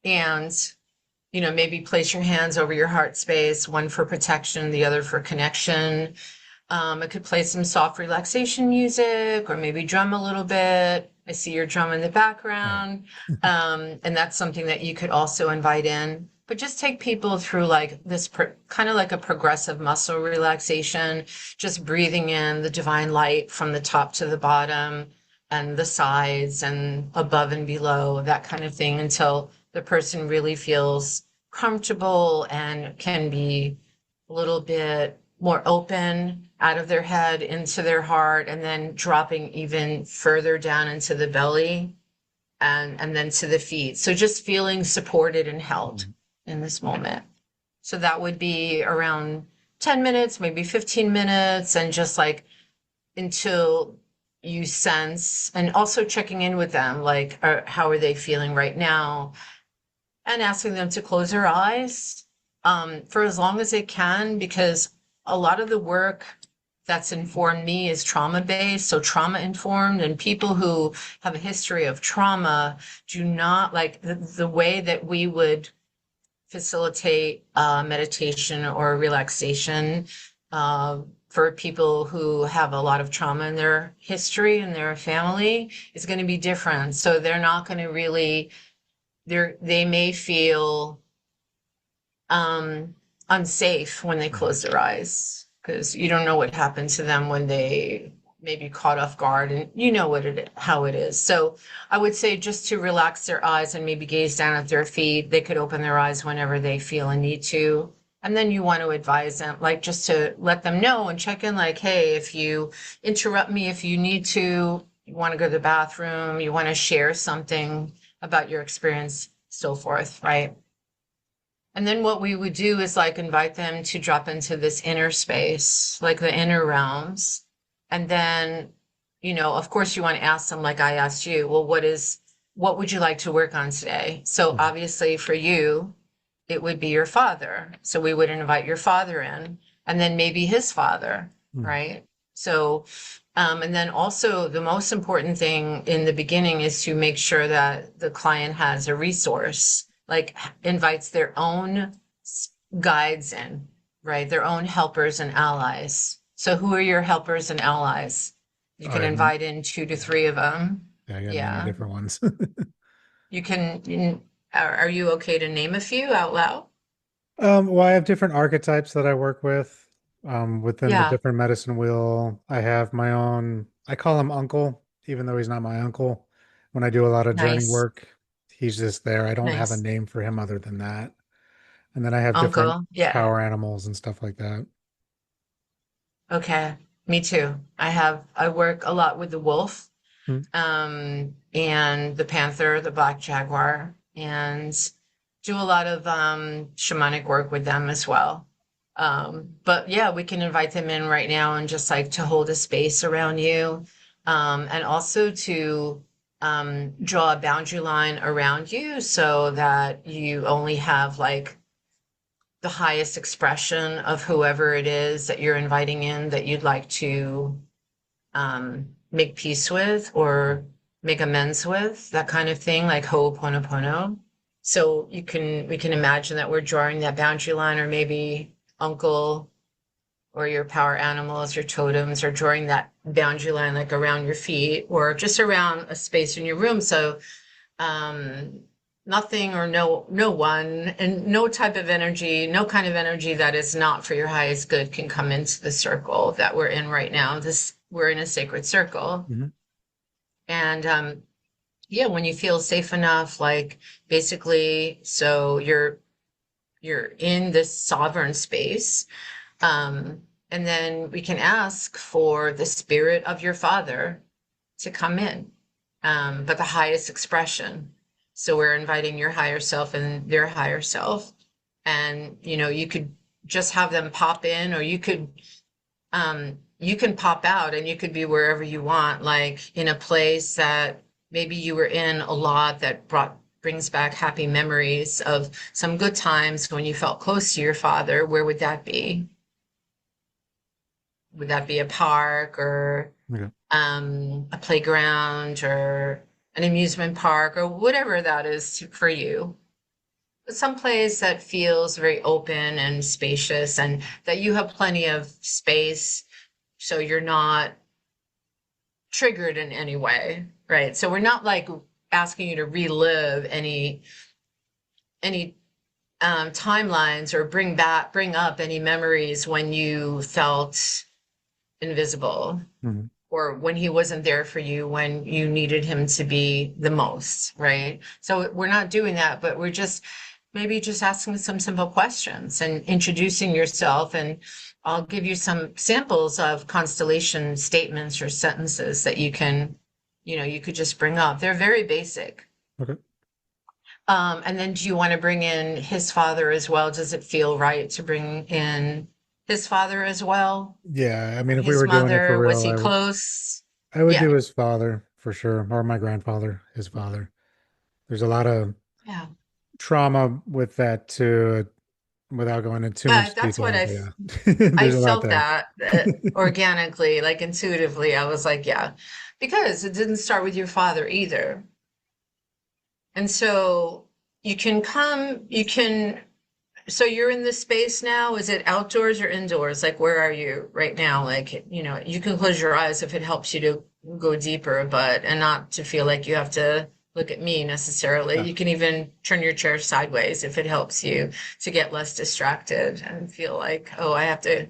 and maybe place your hands over your heart space, one for protection, the other for connection. I could play some soft relaxation music or maybe drum a little bit. I see your drum in the Oh yeah. background. And that's something that you could also invite in. But just take people through like this kind of like a progressive muscle relaxation, just breathing in the divine light from the top to the bottom and the sides and above and below, that kind of thing, until the person really feels comfortable and can be a little bit more open out of their head into their heart, and then dropping even further down into the belly and then to the feet. So just feeling supported and held Mhm. in this moment. So that would be around 10 minutes, maybe 15 minutes, and just like until you sense, and also checking in with them, like, how are they feeling right now? And asking them to close their eyes for as long as they can, because a lot of the work that's informed me is trauma based, so trauma informed, and people who have a history of trauma do not like the way that we would facilitate meditation or relaxation for people who have a lot of trauma in their history and their family is going to be different. So they're not going to really, they may feel um, unsafe when they Mhm. close their eyes, because you don't know what happened to them when they maybe caught off guard, and how it is. So I would say just to relax their eyes and maybe gaze down at their feet. They could open their eyes whenever they feel a need to. And then you want to advise them, like just to let them know and check in, like, hey, if you interrupt me, if you need to, you want to go to the bathroom, you want to share something about your experience, so forth, right? And then what we would do is like invite them to drop into this inner space, like the inner realms. And then, of course you want to ask them, like I asked you, well, what would you like to work on today? So Mhm. obviously for you, it would be your father. So we would invite your father in, and then maybe his father, Mhm. right? So, and then also the most important thing in the beginning is to make sure that the client has a resource, like invites their own guides in, right? Their own helpers and allies. So who are your helpers and allies? You I can have, invite in 2 to 3 of them. yeah, I got many Yeah. different ones. You can, are you okay to name a few out loud? Well, I have different archetypes that I work with. Within the Yeah. different medicine wheel, I have my own, I call him uncle, even though he's not my uncle. When I do a lot of journey Nice. work, he's just there. I don't have a Nice. name for him other than that. And then I have different Uncle. Yeah. power animals and stuff like that. Okay. Me too. I work a lot with the wolf, Hmm. and the panther, the black jaguar, and do a lot of shamanic work with them as well. But yeah, we can invite them in right now and just like to hold a space around you, and also to draw a boundary line around you so that you only have like the highest expression of whoever it is that you're inviting in that you'd like to make peace with or make amends with, that kind of thing, like Ho'oponopono. So we can imagine that we're drawing that boundary line, or maybe uncle or your power animals, your totems, are drawing that boundary line like around your feet or just around a space in your room. So um, nothing or no one and no type of energy, no kind of energy that is not for your highest good can come into the circle that we're in right now. This We're in a sacred circle. Hmm. And yeah, when you feel safe enough, like basically, so you're in this sovereign space. And then we can ask for the spirit of your father to come in, but the highest expression. So we're inviting your higher self and their higher self. And, you could just have them pop in, or you can pop out and you could be wherever you want, like in a place that maybe you were in a lot that brings back happy memories of some good times when you felt close to your father. Where would that be? Would that be a park, or Okay. a playground, or an amusement park, or whatever that is for you? some place that feels very open and spacious and that you have plenty of space so you're not triggered in any way, right? So we're not like asking you to relive any timelines or bring up any memories when you felt invisible Mhm. or when he wasn't there for you when you needed him to be the most, right? So we're not doing that, but we're just maybe just asking some simple questions and introducing yourself. And I'll give you some samples of constellation statements or sentences that you could just bring up. They're very basic. Okay. And then do you want to bring in his father as well? Does it feel right to bring in his father as well? Yeah, I mean, Or if we his were doing it for mother? Was real, he close? I would Yeah. do his father for sure, or my grandfather, his father. There's a lot of Yeah. trauma with that too, without going into too Yeah, much that's what detail. I But yeah, I there's a lot felt there. that organically, like intuitively. I was like, yeah, because it didn't start with your father either. And so you can, so you're in this space now. Is it outdoors or indoors? Like, where are you right now? Like, you can close your eyes if it helps you to go deeper, but, and not to feel like you have to look at me necessarily. Yeah. You can even turn your chair sideways if it helps you to get less distracted and feel like, oh, I have to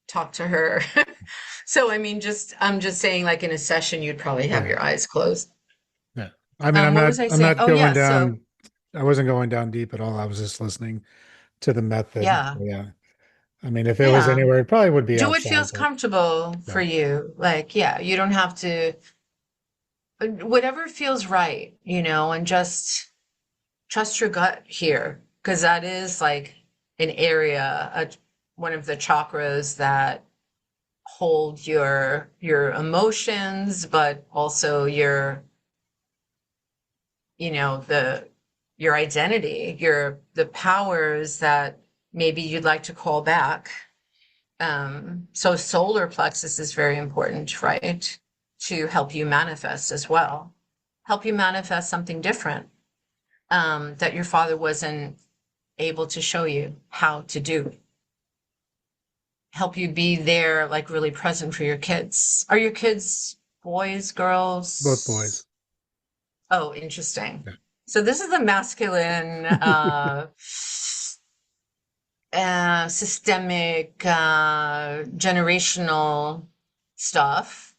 talk to her. So I mean, I'm just saying, like in a session, you'd probably have Yeah. your eyes closed. Yeah. I mean, What was I I'm saying? not Oh going yeah, so down, I wasn't going down deep at all. I was just listening to the method. yeah, Yeah. I mean, if it was yeah. anywhere, it probably would be Do what outside, feels but comfortable for yeah. you. Like, yeah, you don't have to, whatever feels right, and just trust your gut here, because that is like an area, one of the chakras that hold your emotions, but also the your identity, the powers that maybe you'd like to call back. So solar plexus is very important, right? To help you manifest as well. Help you manifest something different that your father wasn't able to show you how to do. Help you be there, like really present for your kids. Are your kids boys, Both boys. girls? Oh, interesting. Yeah. So this is the masculine, systemic, generational stuff,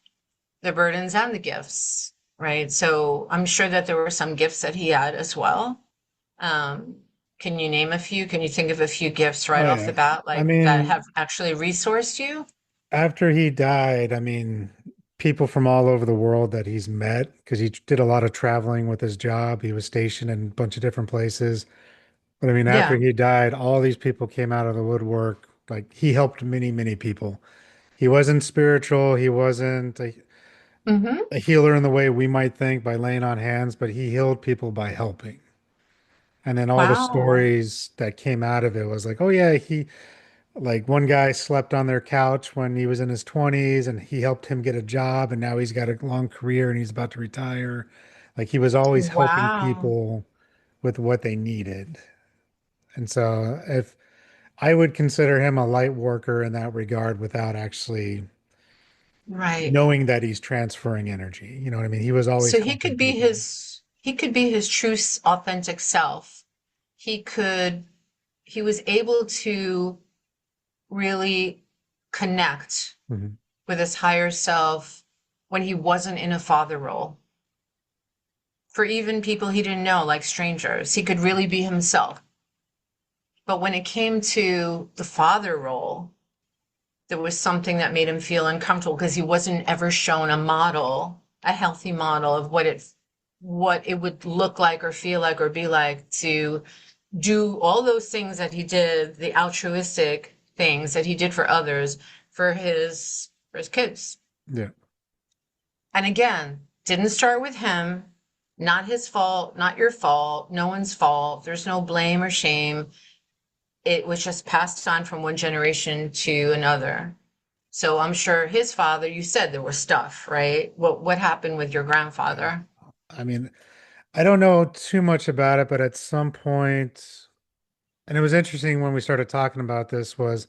the burdens and the gifts, right? So I'm sure that there were some gifts that he had as well. Um, can you name a few? Can you think of a few gifts Oh right off the yeah. bat, I like that mean, have actually resourced you? after he died, I mean, people from all over the world that he's met, because he did a lot of traveling with his job. He was stationed in a bunch of different places. But I mean, after Yeah. he died, all these people came out of the woodwork. Like he helped many, many people. He wasn't spiritual. He wasn't Mm-hmm. a healer in the way we might think by laying on hands, but he healed people by helping. And then all the Wow. stories that came out of it was like, oh yeah, he like one guy slept on their couch when he was in his 20s and he helped him get a job and now he's got a long career and he's about to retire. Like he was always helping Wow. people with what they needed. And so if I would consider him a light worker in that regard without actually Right. knowing that he's transferring energy. You know what I mean? He was always So helping people. he could be his true authentic self. He could he was able to really connect Mhm. with his higher self when he wasn't in a father role. For even people he didn't know, like strangers, he could really be himself. But when it came to the father role, there was something that made him feel uncomfortable because he wasn't ever shown a model, a healthy model of what it would look like or feel like or be like to do all those things that he did, the altruistic things that he did for others, for his kids. Yeah. And again, didn't start with him, not his fault, not your fault, no one's fault. There's no blame or shame. It was just passed on from one generation to another. So I'm sure his father, you said there was stuff, right? What happened with your Yeah. grandfather? I mean, I don't know too much about it, but at some point, And it was interesting when we started talking about this was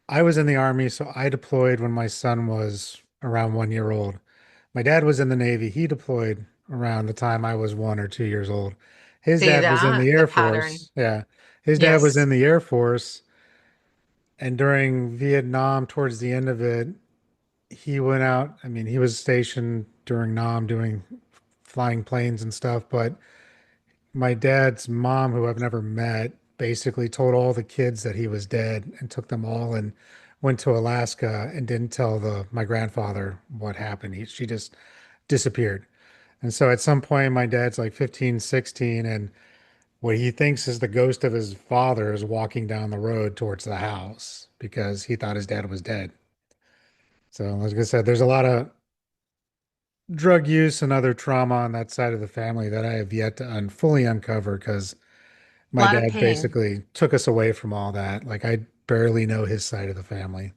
I was in the army, so I deployed when my son was around 1 year old. My dad was in the Navy. He deployed around the time I was 1 or 2 years old. His See dad was in the that? The Air pattern. Force. Yeah. His dad was Yes. in the Air Force. And during Vietnam, towards the end of it, he went out. I mean, he was stationed during Nam doing flying planes and stuff, but my dad's mom, who I've never met, basically told all the kids that he was dead and took them all and went to Alaska and didn't tell my grandfather what happened. She just disappeared. And so at some point, my dad's like 15, 16, and what he thinks is the ghost of his father is walking down the road towards the house because he thought his dad was dead. So, like I said, there's a lot of drug use and other trauma on that side of the family that I have yet to fully uncover because A my lot of dad pain. basically took us away from all that. Like I barely know his side of the family.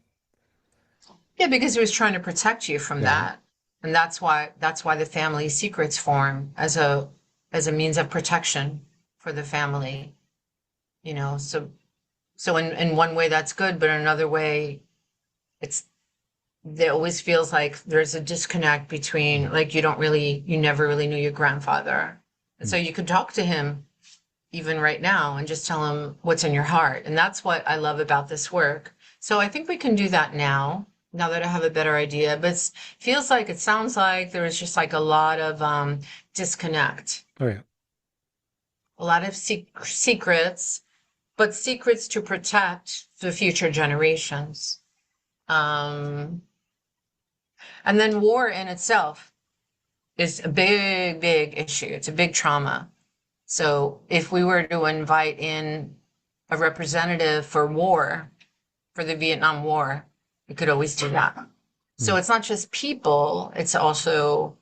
Yeah, because he was trying to protect you from Yeah. that. And that's why the family secrets form as a means of protection for the family, you know. So in one way that's good, but in another way it's there always feels like there's a disconnect between like you never really knew your grandfather. And so Mm. you could talk to him even right now and just tell him what's in your heart. And that's what I love about this work. So I think we can do that now that I have a better idea. But it feels like it sounds like there was just like a lot of disconnect, Oh yeah. a lot of secrets, but secrets to protect the future generations. Um, and then war in itself is a big, big issue. It's a big trauma. So if we were to invite in a representative for war, for the Vietnam War, we could always do that. So Mm. it's not just people, it's also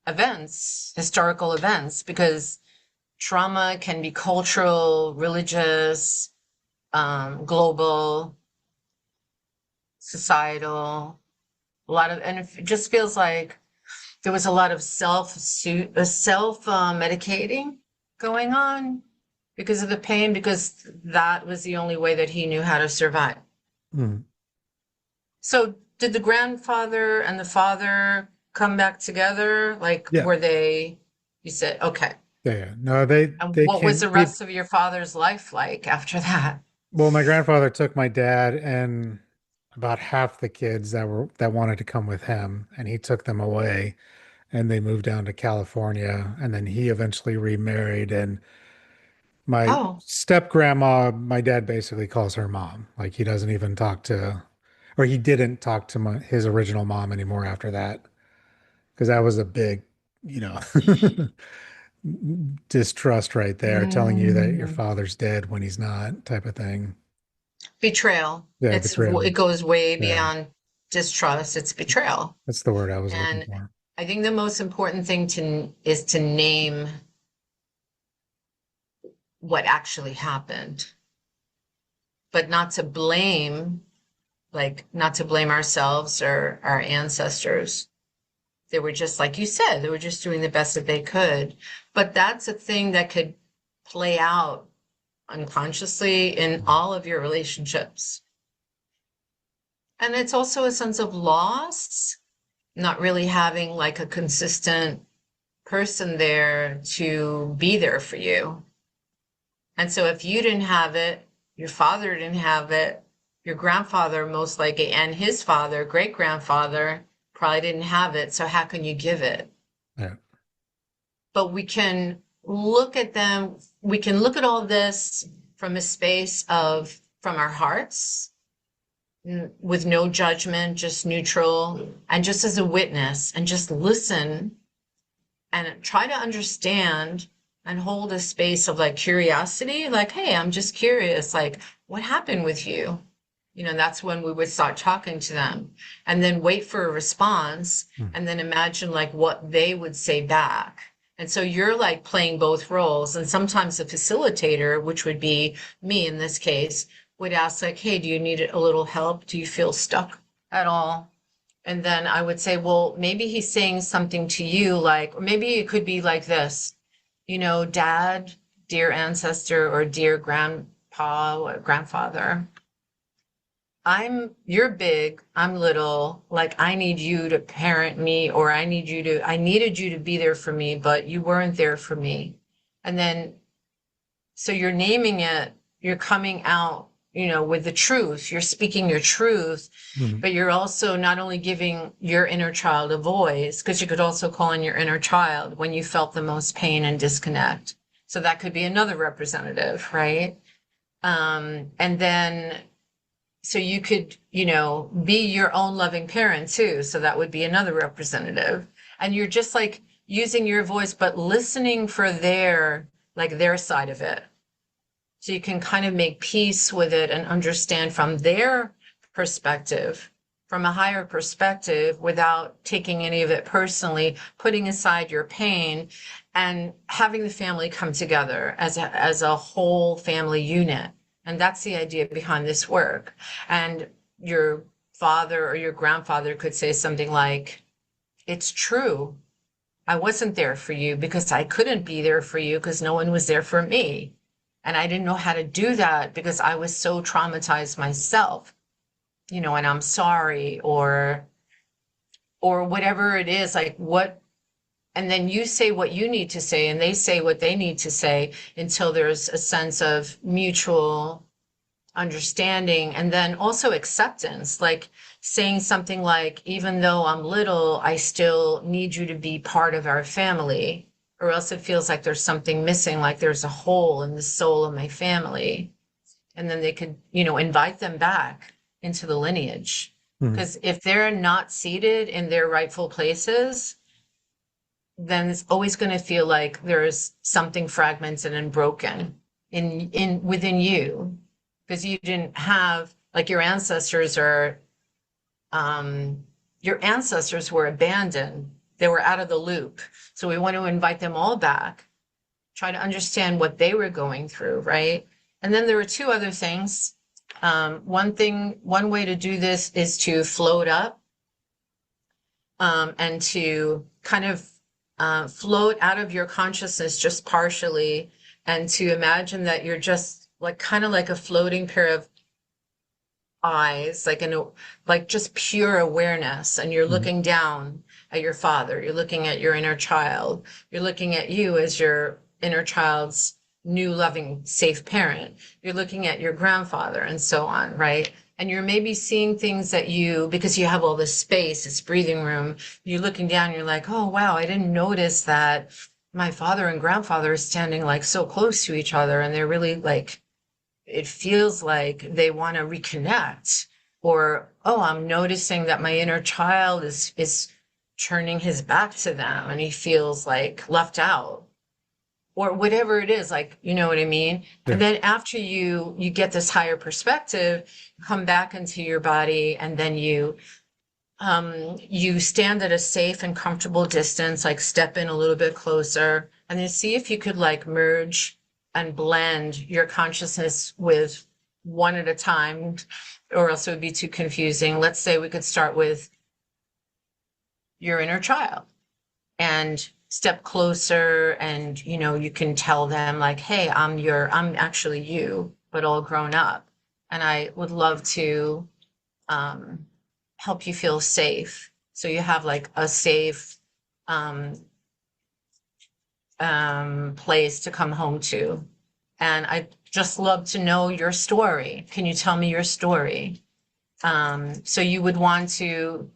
events, historical events, because trauma can be cultural, religious, global, societal, a lot of, and it just feels like there was a lot of self medicating going on because of the pain, because that was the only way that he knew how to survive. Mm. So did the grandfather and the father come back together? Like, Yeah. were they, you said, okay. Yeah. Yeah. No, they And they what was came the rest of your father's life like after that? well, my grandfather took my dad and about half the kids that wanted to come with him, and he took them away and they moved down to California, and then he eventually remarried. And my Oh, step grandma, my dad basically calls her mom. Like he doesn't even talk to, or he didn't talk to his original mom anymore after that, because that was a big, you know, distrust right there, telling you that your mm, father's dead when he's not, type of thing. betrayal. Yeah, It betrayal. goes way Yeah, beyond distrust. It's betrayal. that's the word I was looking And for. I think the most important thing to is to name what actually happened, but not to blame, like not to blame ourselves or our ancestors. They were just, like you said, they were just doing the best that they could. But that's a thing that could play out unconsciously in all of your relationships. And it's also a sense of loss, not really having like a consistent person there to be there for you. And so if you didn't have it, your father didn't have it, your grandfather most likely, and his father, great grandfather, probably didn't have it. So how can you give it? Yeah. But we can look at all this from a space of, from our hearts, with no judgment, just neutral, and just as a witness, and just listen and try to understand and hold a space of like curiosity, like, hey, I'm just curious, like, what happened with you? You know, that's when we would start talking to them and then wait for a response Mm. and then imagine like what they would say back. And so you're like playing both roles. And sometimes the facilitator, which would be me in this case, would ask like, hey, do you need a little help? Do you feel stuck at all? And then I would say, well, maybe he's saying something to you like, or maybe it could be like this, you know, dear ancestor or dear grandpa or grandfather, you're big, I'm little, like I need you to parent me, or I needed you to be there for me, but you weren't there for me. And then, so you're naming it, you're coming out, with the truth, you're speaking your truth, Mm-hmm. but you're also not only giving your inner child a voice, because you could also call in your inner child when you felt the most pain and disconnect. So that could be another representative, right? And then so you could, be your own loving parent too. So that would be another representative. And you're just like using your voice, but listening for their side of it. So you can kind of make peace with it and understand from their perspective, from a higher perspective, without taking any of it personally, putting aside your pain and having the family come together as a whole family unit. And that's the idea behind this work. And your father or your grandfather could say something like, it's true. I wasn't there for you because I couldn't be there for you because no one was there for me. And I didn't know how to do that because I was so traumatized myself, and I'm sorry, or whatever it is, like what, and then you say what you need to say and they say what they need to say until there's a sense of mutual understanding, and then also acceptance, like saying something like, even though I'm little, I still need you to be part of our family, or else it feels like there's something missing, like there's a hole in the soul of my family. And then they could, invite them back into the lineage. Mm-hmm. Because if they're not seated in their rightful places, then it's always going to feel like there's something fragmented and broken in within you, because you didn't have, like, your ancestors were abandoned, they were out of the loop. So we want to invite them all back, try to understand what they were going through, right? And then there were two other things. One way to do this is to float up, and to kind of float out of your consciousness just partially, and to imagine that you're just like kind of like a floating pair of eyes, like just pure awareness, and you're Mm-hmm. looking down at your father, you're looking at your inner child, you're looking at you as your inner child's new loving safe parent, you're looking at your grandfather and so on, right? And you're maybe seeing things that because you have all this space, this breathing room, you're looking down, you're like, oh wow, I didn't notice that my father and grandfather are standing like so close to each other, and they're really like, it feels like they want to reconnect. Or, oh, I'm noticing that my inner child is turning his back to them and he feels like left out, or whatever it is, like, you know what I mean? And Yeah. then after you get this higher perspective, come back into your body, and then you stand at a safe and comfortable distance, like step in a little bit closer, and then see if you could like merge and blend your consciousness with one at a time, or else it would be too confusing. Let's say we could start with your inner child and step closer, and you can tell them like, hey, I'm actually you, but all grown up, and I would love to um, help you feel safe. So you have like a safe um, place to come home to. And I just love to know your story. Can you tell me your story? So you would want to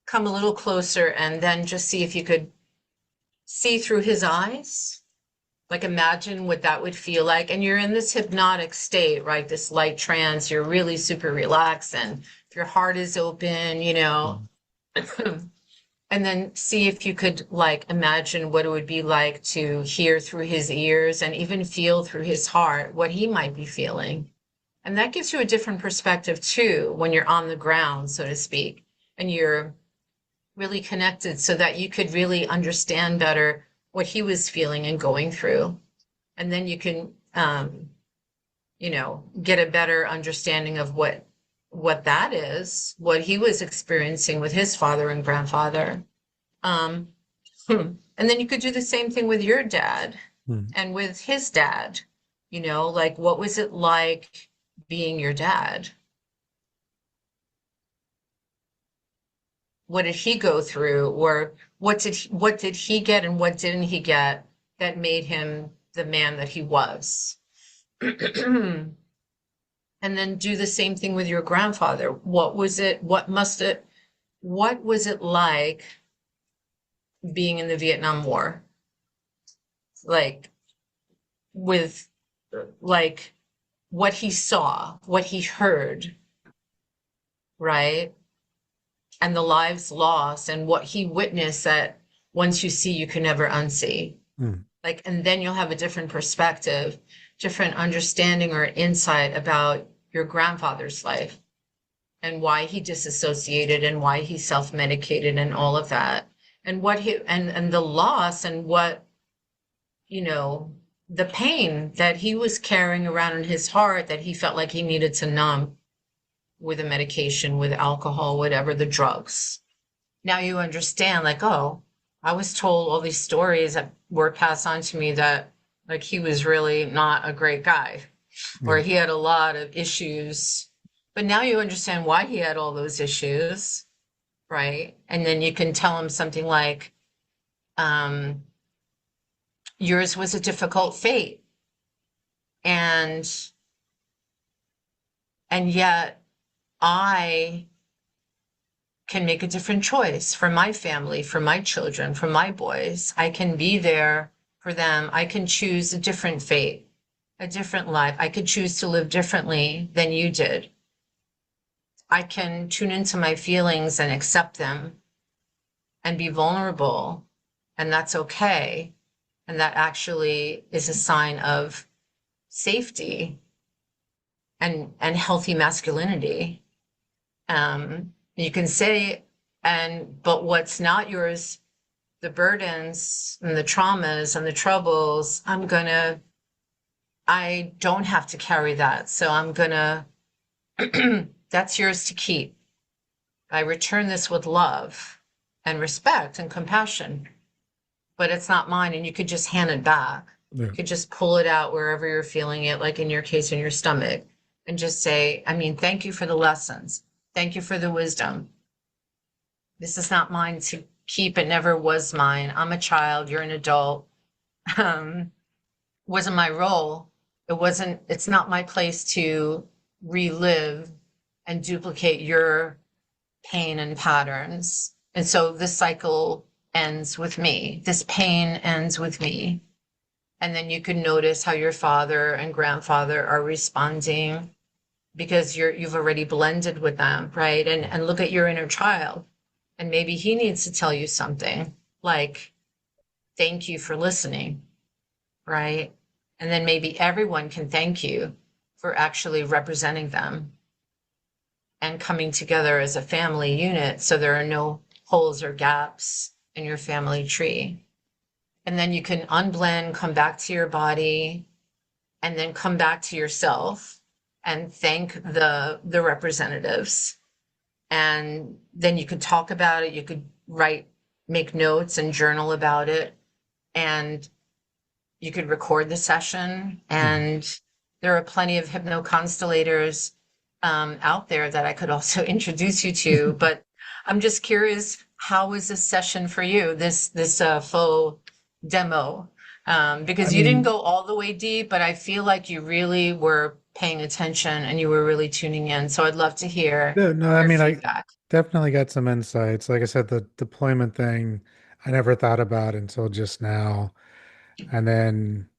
come a little closer and then just see if you could see through his eyes. Like imagine what that would feel like. And you're in this hypnotic state, right? This light trance, you're really super relaxed, and your heart is open, Mm-hmm. and then see if you could like imagine what it would be like to hear through his ears and even feel through his heart what he might be feeling. And that gives you a different perspective too when you're on the ground, so to speak, and you're really connected, so that you could really understand better what he was feeling and going through. And then you can, get a better understanding of what that is, what he was experiencing with his father and grandfather. Um, and then you could do the same thing with your dad. Mm. And with his dad, like what was it like being your dad? What did he go through, or what did he get and what didn't he get that made him the man that he was? And then do the same thing with your grandfather. What was it like being in the Vietnam War? Like with like what he saw, what he heard, right? And the lives lost and what he witnessed that once you see, you can never unsee. Mm. Like, and then you'll have a different perspective, different understanding or insight about your grandfather's life and why he disassociated and why he self-medicated and all of that. And what he and the loss and what, you know, the pain that he was carrying around in his heart that he felt like he needed to numb with a medication, with alcohol, whatever, the drugs. Now you understand, like, oh, I was told all these stories that were passed on to me that, like, he was really not a great guy, or Yeah. he had a lot of issues. But now you understand why he had all those issues, right? And then you can tell him something like, um, yours was a difficult fate. And yet I can make a different choice for my family, for my children, for my boys. I can be there for them. I can choose a different fate, a different life. I could choose to live differently than you did. I can tune into my feelings and accept them and be vulnerable. And that's okay. And that actually is a sign of safety and healthy masculinity. You can say, but what's not yours, the burdens and the traumas and the troubles, I don't have to carry that. So that's yours to keep. I return this with love and respect and compassion, but it's not mine. And you could just hand it back. Yeah. You could just pull it out wherever you're feeling it, like in your case, in your stomach, and just say, I mean, thank you for the lessons. Thank you for the wisdom. This is not mine to keep. It never was mine. I'm a child. You're an adult. Um, wasn't my role. It's not my place to relive and duplicate your pain and patterns. And so this cycle ends with me. This pain ends with me. And then you can notice how your father and grandfather are responding because you've already blended with them, right? And look at your inner child. And maybe he needs to tell you something like, thank you for listening, right? And then maybe everyone can thank you for actually representing them and coming together as a family unit so there are no holes or gaps in your family tree. And then you can unblend, come back to your body, and then come back to yourself and thank the representatives. And then you could talk about it, you could make notes and journal about it, and you could record the session. Mm. And there are plenty of hypnoconstellators out there that I could also introduce you to. But I'm just curious, how was this session for you? This faux demo, I because you didn't mean, go all the way deep, but I feel like you really were paying attention and you were really tuning in. So I'd love to hear no, I your mean, I feedback. definitely got some insights. Like I said, the deployment thing, I never thought about until just now. And then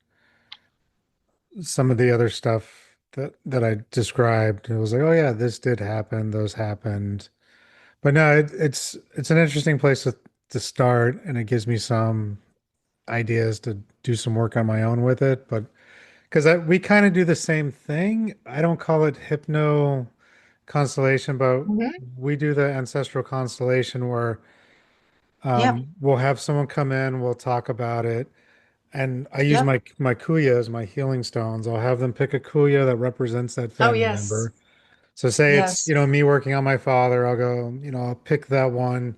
some of the other stuff that I described, it was like, oh yeah, this did happen, those happened. But no, it's an interesting place to start, and it gives me some ideas to do some work on my own with it. But because we kind of do the same thing, I don't call it hypno constellation, but Hmm. we do the ancestral constellation where Yep. we'll have someone come in, we'll talk about it, and I use Yep. my kuya as my healing stones. I'll have them pick a kuya that represents that Oh, family yes. member. So say it's, Yes. me working on my father, I'll go, I'll pick that one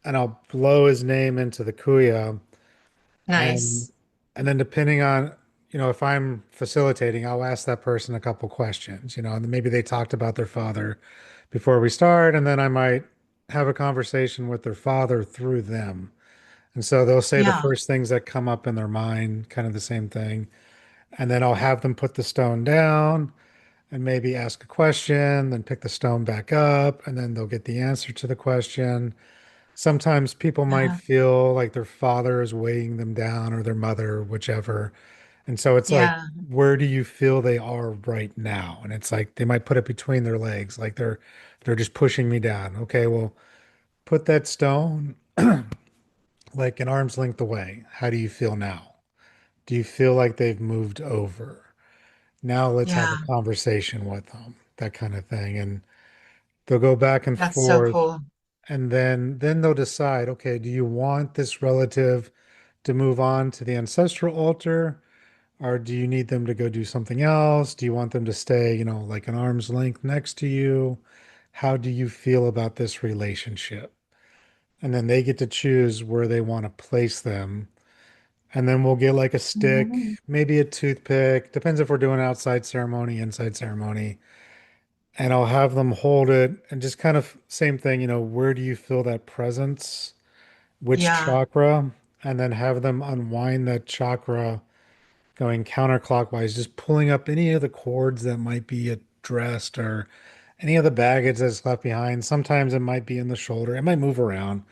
and I'll blow his name into the kuya. And Nice. And then depending on, if I'm facilitating, I'll ask that person a couple questions, and maybe they talked about their father before we start, and then I might have a conversation with their father through them. And so they'll say the Yeah. first things that come up in their mind, kind of the same thing. And then I'll have them put the stone down and maybe ask a question, then pick the stone back up, and then they'll get the answer to the question. Sometimes people might Yeah. feel like their father is weighing them down or their mother, whichever. And so it's like, Yeah. where do you feel they are right now? And it's like they might put it between their legs, like they're just pushing me down. Okay, well, put that stone like an arm's length away. How do you feel now? Do you feel like they've moved over? Now let's have a Yeah. conversation with them, that kind of thing. And they'll go back and That's so forth, cool. and then they'll decide, okay, do you want this relative to move on to the ancestral altar, or do you need them to go do something else? Do you want them to stay, like an arm's length next to you? How do you feel about this relationship? And then they get to choose where they want to place them. And then we'll get like a stick, Mhm. maybe a toothpick, depends if we're doing outside ceremony, inside ceremony. And I'll have them hold it and just kind of same thing, where do you feel that presence? Which Yeah. chakra? And then have them unwind that chakra going counterclockwise, just pulling up any of the cords that might be addressed or any of the baggage that's left behind. Sometimes it might be in the shoulder, it might move around,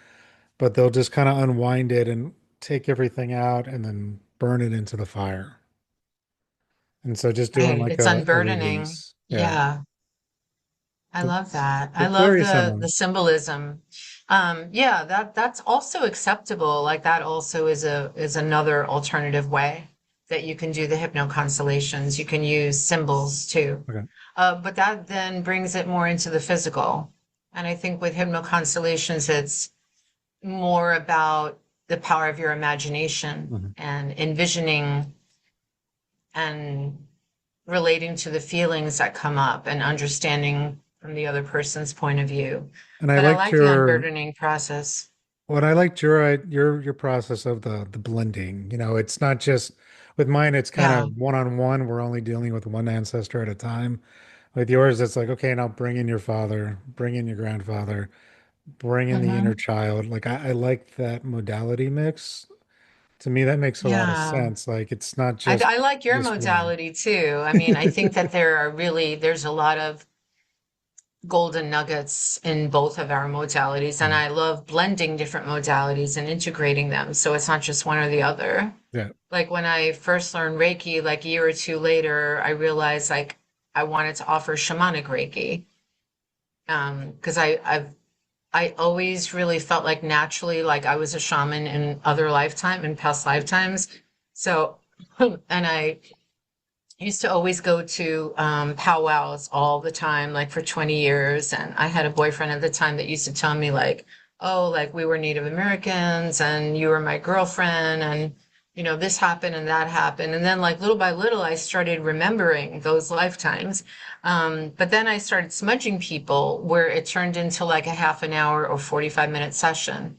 but they'll just kind of unwind it and take everything out and then burn it into the fire. And so just doing Right. like It's a unburdening. release. Yeah. Yeah. I So love that. I it's love very the similar. symbolism. Yeah, that's also acceptable. Like that also is another alternative way that you can do the hypno constellations. You can use symbols too. Okay. But that then brings it more into the physical. And I think with hypno constellations, it's more about the power of your imagination Mhm. and envisioning and relating to the feelings that come up and understanding from the other person's point of view. And I But I liked like the your unburdening process. what I liked your process of the blending. It's not just with mine, it's kind Yeah. of one-on-one. We're only dealing with one ancestor at a time. With yours, it's like, okay, now bring in your father, bring in your grandfather, bring in the inner Hmm. child. Like I like that modality mix. To me, that makes a lot of Yeah. sense. Like it's not I, just I like your this one. modality too. I mean, I think that there's a lot of golden nuggets in both of our modalities, and Mm. I love blending different modalities and integrating them. So it's not just one or the other. Yeah. Like when I first learned Reiki, like a year or two later, I realized like I wanted to offer shamanic Reiki. Because I always really felt like naturally like I was a shaman in in past lifetimes. So and I used to always go to powwows all the time, like for 20 years. And I had a boyfriend at the time that used to tell me, like, oh, like we were Native Americans and you were my girlfriend. And, this happened and that happened. And then, like, little by little, I started remembering those lifetimes. But then I started smudging people where it turned into like a half an hour or 45-minute session,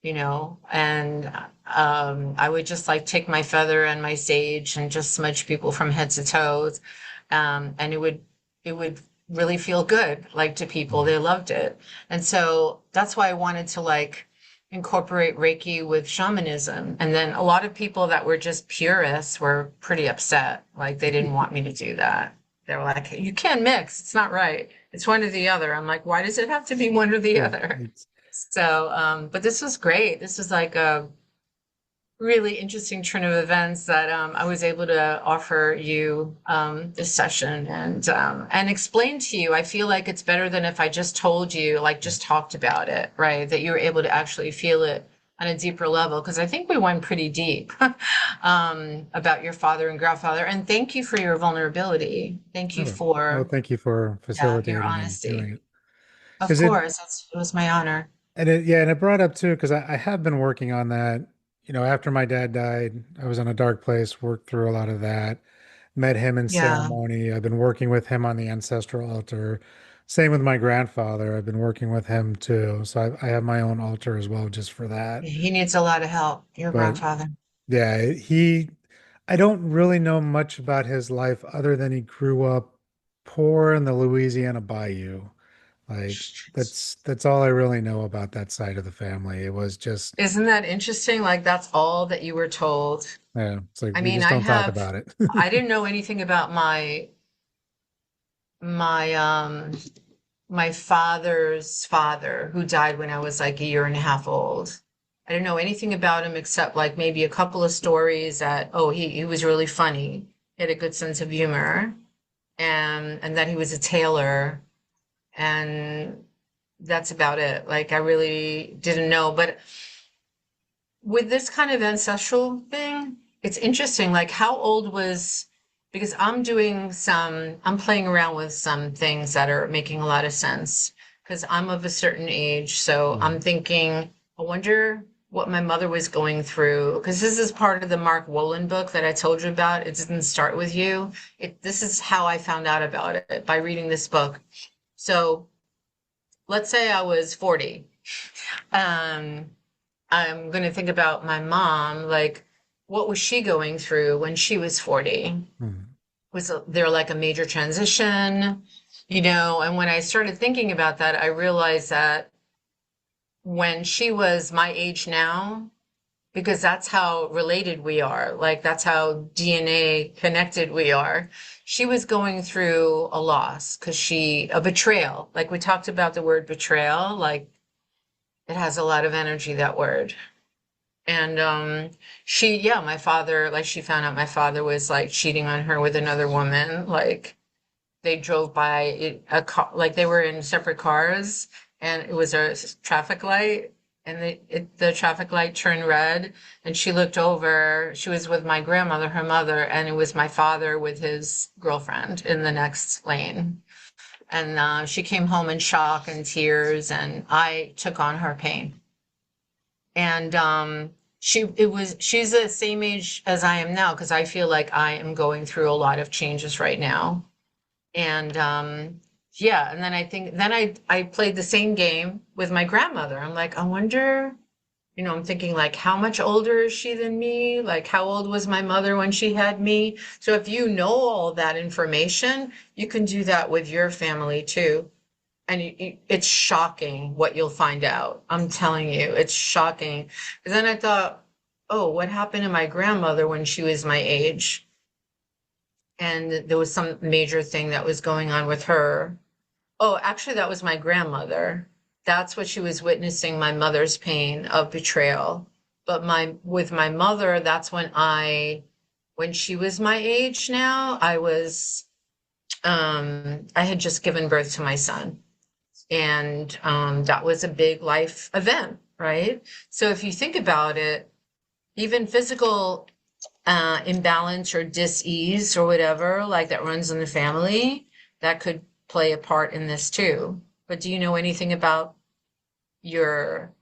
and I would just like take my feather and my sage and just smudge people from head to toes. And it would really feel good, like to people. Mm. They loved it. And so that's why I wanted to like incorporate Reiki with shamanism. And then a lot of people that were just purists were pretty upset. Like they didn't want me to do that. They were like, you can't mix. It's not right. It's one or the other. I'm like, why does it have to be one or the Yeah. other? So, but this was great. This was like a really interesting turn of events that I was able to offer you this session and explain to you. I feel like it's better than if I just told you, like Yeah. just talked about it, right? That you were able to actually feel it on a deeper level, because I think we went pretty deep about your father and grandfather. And thank you for your vulnerability. Thank you Oh, well, for, thank you for yeah, your facilitating and doing honesty. it. Of Because it course, it was my honor. and it brought up too, because I have been working on that. After my dad died, I was in a dark place, worked through a lot of that, met him in Yeah. ceremony. I've been working with him on the ancestral altar. Same with my grandfather. I've been working with him too. So I have my own altar as well, just for that. He needs a lot of help, your But grandfather. Yeah, I don't really know much about his life other than he grew up poor in the Louisiana Bayou. Like that's all I really know about that side of the family. It was just, Isn't that interesting? Like that's all that you were told. yeah, it's like I we mean, just don't talk about it. I didn't know anything about my my father's father who died when I was like a year and a half old. I didn't know anything about him except like maybe a couple of stories that, oh, he was really funny. He had a good sense of humor and that he was a tailor and that's about it. Like I really didn't know. But with this kind of ancestral thing, it's interesting. Like, how old was, because I'm playing around with some things that are making a lot of sense because I'm of a certain age. So I'm Mhm. thinking, I wonder what my mother was going through. Because this is part of the Mark Wolin book that I told you about. It didn't start with you. This is how I found out about it by reading this book. So let's say I was 40. Um, I'm going to think about my mom, like, what was she going through when she was 40? Mhm. Was there like a major transition? And when I started thinking about that, I realized that when she was my age now, because that's how related we are, like, that's how DNA connected we are. She was going through a loss a betrayal. Like, we talked about the word betrayal, like, it has a lot of energy, that word. And yeah, my father, like she found out my father was like cheating on her with another woman. Like they drove by a car, like they were in separate cars, and it was a traffic light, and the traffic light turned red, and she looked over. She was with my grandmother, her mother, and it was my father with his girlfriend in the next lane. And she came home in shock and tears, and I took on her pain. And she's the same age as I am now because I feel like I am going through a lot of changes right now. And yeah, and then I played the same game with my grandmother. I'm like, I wonder, I'm thinking like, how much older is she than me? Like, how old was my mother when she had me? So if you know all that information, you can do that with your family too. And it's shocking what you'll find out. I'm telling you, it's shocking. 'Cause then I thought, oh, what happened to my grandmother when she was my age? And there was some major thing that was going on with her. Oh, actually, that was my grandmother. That's what she was witnessing, my mother's pain of betrayal. But with my mother, that's when she was my age now, I had just given birth to my son. And that was a big life event, right? So if you think about it, even physical imbalance or dis-ease or whatever, like that runs in the family, that could play a part in this too. But do you know anything about your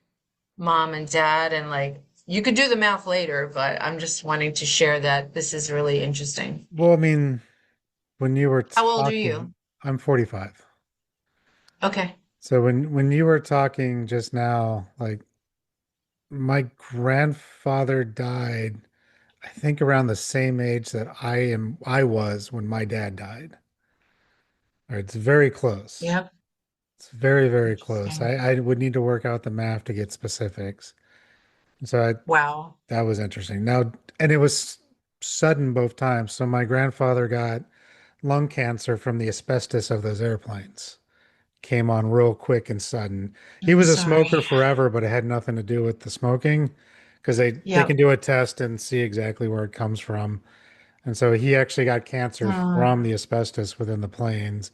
mom and dad? And like, you could do the math later, but I'm just wanting to share that this is really interesting. Well, I mean, when you were How old are you? talking, I'm 45. Okay. So when you were talking just now, like my grandfather died, I think around the same age that I was when my dad died. Or it's very close. Yep. It's very, very close. Interesting. I would need to work out the math to get specifics. So Wow. that was interesting. Now, and it was sudden both times. So my grandfather got lung cancer from the asbestos of those airplanes. Came on real quick and sudden. He I'm was a sorry. smoker forever, but it had nothing to do with the smoking because they can Yep. do a test and see exactly where it comes from. And so he actually got cancer from the asbestos within the planes.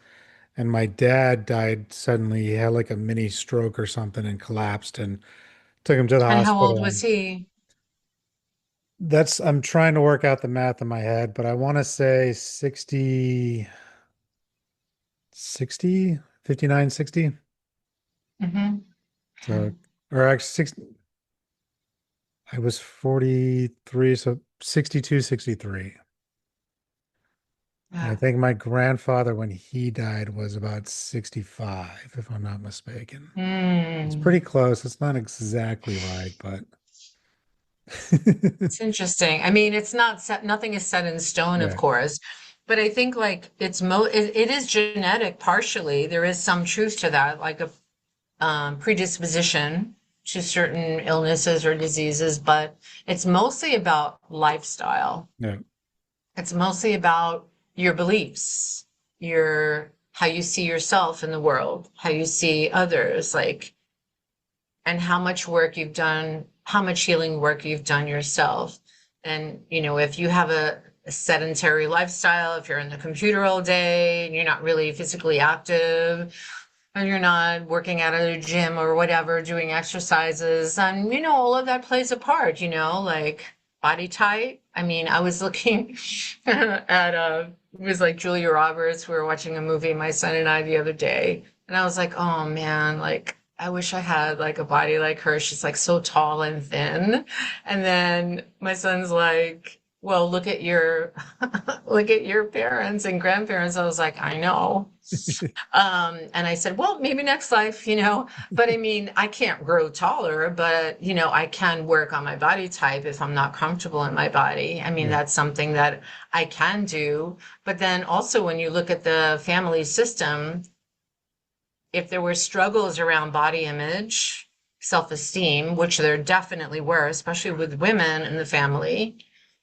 And my dad died suddenly. He had like a mini stroke or something and collapsed and took him to the And how old hospital. was he? I'm trying to work out the math in my head, but I want to say 60, 60, 59, 60. Hmm. So, or actually 60, I was 43, so 62, 63. And I Yeah. think my grandfather, when he died, was about 65, if I'm not mistaken. It's Hmm. pretty close. It's not exactly right, but. It's interesting. I mean, it's not set, nothing is set in stone, of Yeah, course, but I think like it is genetic partially. There is some truth to that, like a predisposition to certain illnesses or diseases, but it's mostly about lifestyle. yeah, It's mostly about your beliefs, your how you see yourself in the world, how you see others, like, and how much work you've done, how much healing work you've done yourself. And, if you have a sedentary lifestyle, if you're in the computer all day and you're not really physically active, and you're not working out at a gym or whatever, doing exercises, and all of that plays a part, like body type. I mean, I was looking at it was like Julia Roberts. We were watching a movie, my son and I, the other day, and I was like, oh man, like I wish I had like a body like her. She's like so tall and thin. And then my son's like, well, look at your look at your parents and grandparents. I was like, I know. And I said, well, maybe next life, but I mean, I can't grow taller, but, I can work on my body type if I'm not comfortable in my body. I mean, yeah, that's something that I can do. But then also, when you look at the family system, if there were struggles around body image, self-esteem, which there definitely were, especially with women in the family,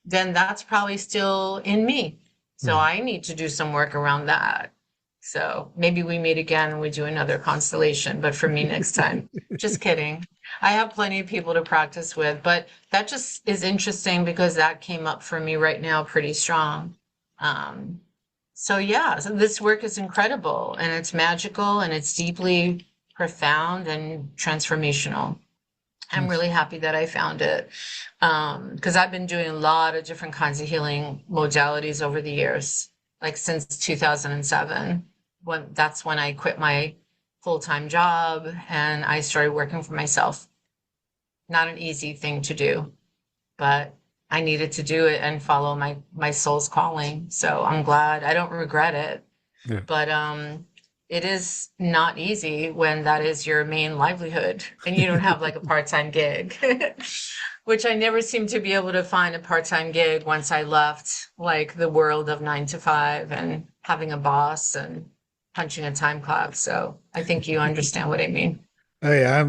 then that's probably still in me. So right. I need to do some work around that. So maybe we meet again and we do another constellation, but for me next time. Just kidding. I have plenty of people to practice with, but that just is interesting because that came up for me right now pretty strong. Um, so yeah, so this work is incredible and it's magical and it's deeply profound and transformational. I'm Nice. really happy that I found it. Because I've been doing a lot of different kinds of healing modalities over the years, like since 2007. That's when I quit my full-time job and I started working for myself. Not an easy thing to do, but I needed to do it and follow my soul's calling. So I'm glad. I don't regret it, Yeah. but it is not easy when that is your main livelihood and you don't have like a part-time gig, which I never seemed to be able to find a part-time gig once I left like the world of 9 to 5 and having a boss and punching a time clock. So I think you understand what I mean. Oh yeah,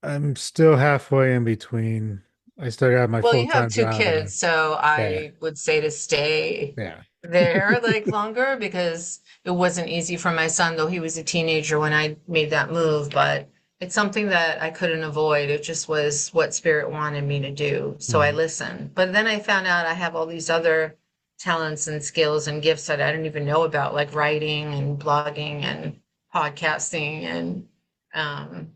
I'm still halfway in between. I still got my Well, you have full-time two job and kids, so yeah, I would say to stay yeah. there like longer because it wasn't easy for my son, though he was a teenager when I made that move, but it's something that I couldn't avoid. It just was what spirit wanted me to do. So I Mhm. listened. But then I found out I have all these other talents and skills and gifts that I didn't even know about, like writing and blogging and podcasting and um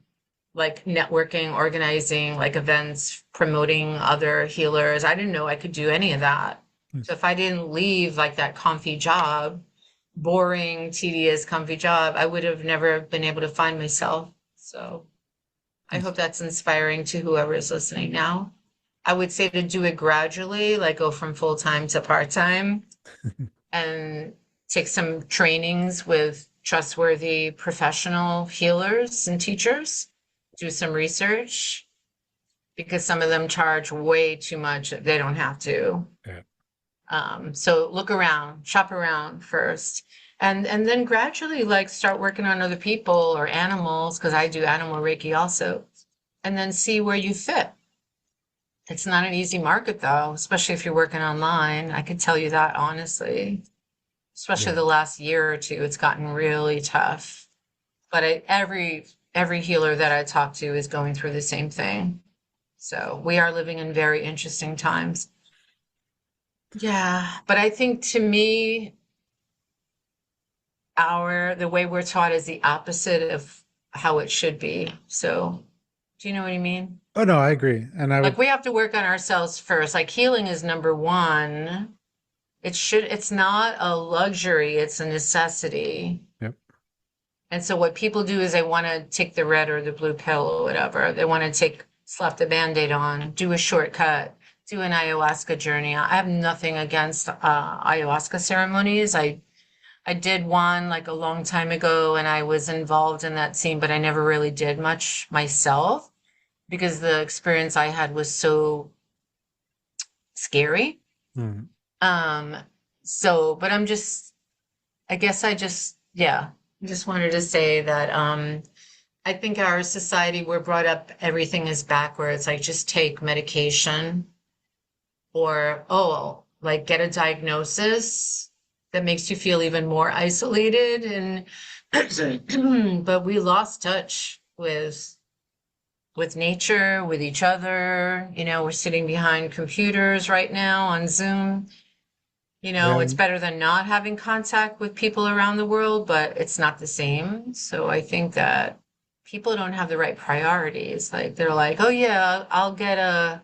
like networking, organizing like events, promoting other healers. I didn't know I could do any of that. So Nice. if I didn't leave like that comfy job, boring, tedious, comfy job, I would have never been able to find myself. So I Nice. hope that's inspiring to whoever is listening now. I would say to do it gradually, like go from full time to part time and take some trainings with trustworthy professional healers and teachers, do some research because some of them charge way too much. They don't have to. Yeah. So look around, shop around first, and then gradually like start working on other people or animals because I do animal Reiki also, and then see where you fit. It's not an easy market though, especially if you're working online. I can tell you that honestly, especially Yeah. the last year or two, it's gotten really tough. But every healer that I talk to is going through the same thing. So we are living in very interesting times. Yeah, but I think to me, the way we're taught is the opposite of how it should be. So, do you know what I mean? Oh no, I agree. And I Like would we have to work on ourselves first. Like healing is number one. It's not a luxury, it's a necessity. yep. And so what people do is they want to take the red or the blue pill or whatever. They want to slap the band-aid on, do a shortcut, do an ayahuasca journey. I have nothing against ayahuasca ceremonies. I did one like a long time ago and I was involved in that scene, but I never really did much myself because the experience I had was so scary. Hmm. Um, so, but I guess yeah, I just wanted to say that, I think our society, we're brought up, everything is backwards. Like just take medication or, oh, like get a diagnosis that makes you feel even more isolated. And, but we lost touch with nature, with each other. We're sitting behind computers right now on Zoom. Yeah. It's better than not having contact with people around the world, but it's not the same. So I think that people don't have the right priorities. Like they're like, oh yeah, I'll get a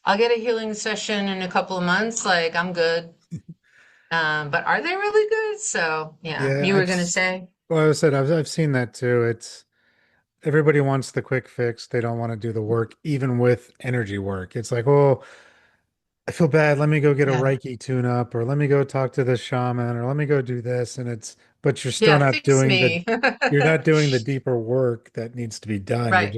healing session in a couple of months. Like I'm good. But are they really good? So yeah, Yeah. you were gonna say, Well, I said I've seen that too. It's everybody wants the quick fix. They don't want to do the work, even with energy work. It's like, oh, I feel bad. Let me go get a yeah, Reiki tune up, or let me go talk to the shaman, or let me go do this. And but yeah, fix me. you're not doing the deeper work that needs to be done. Right.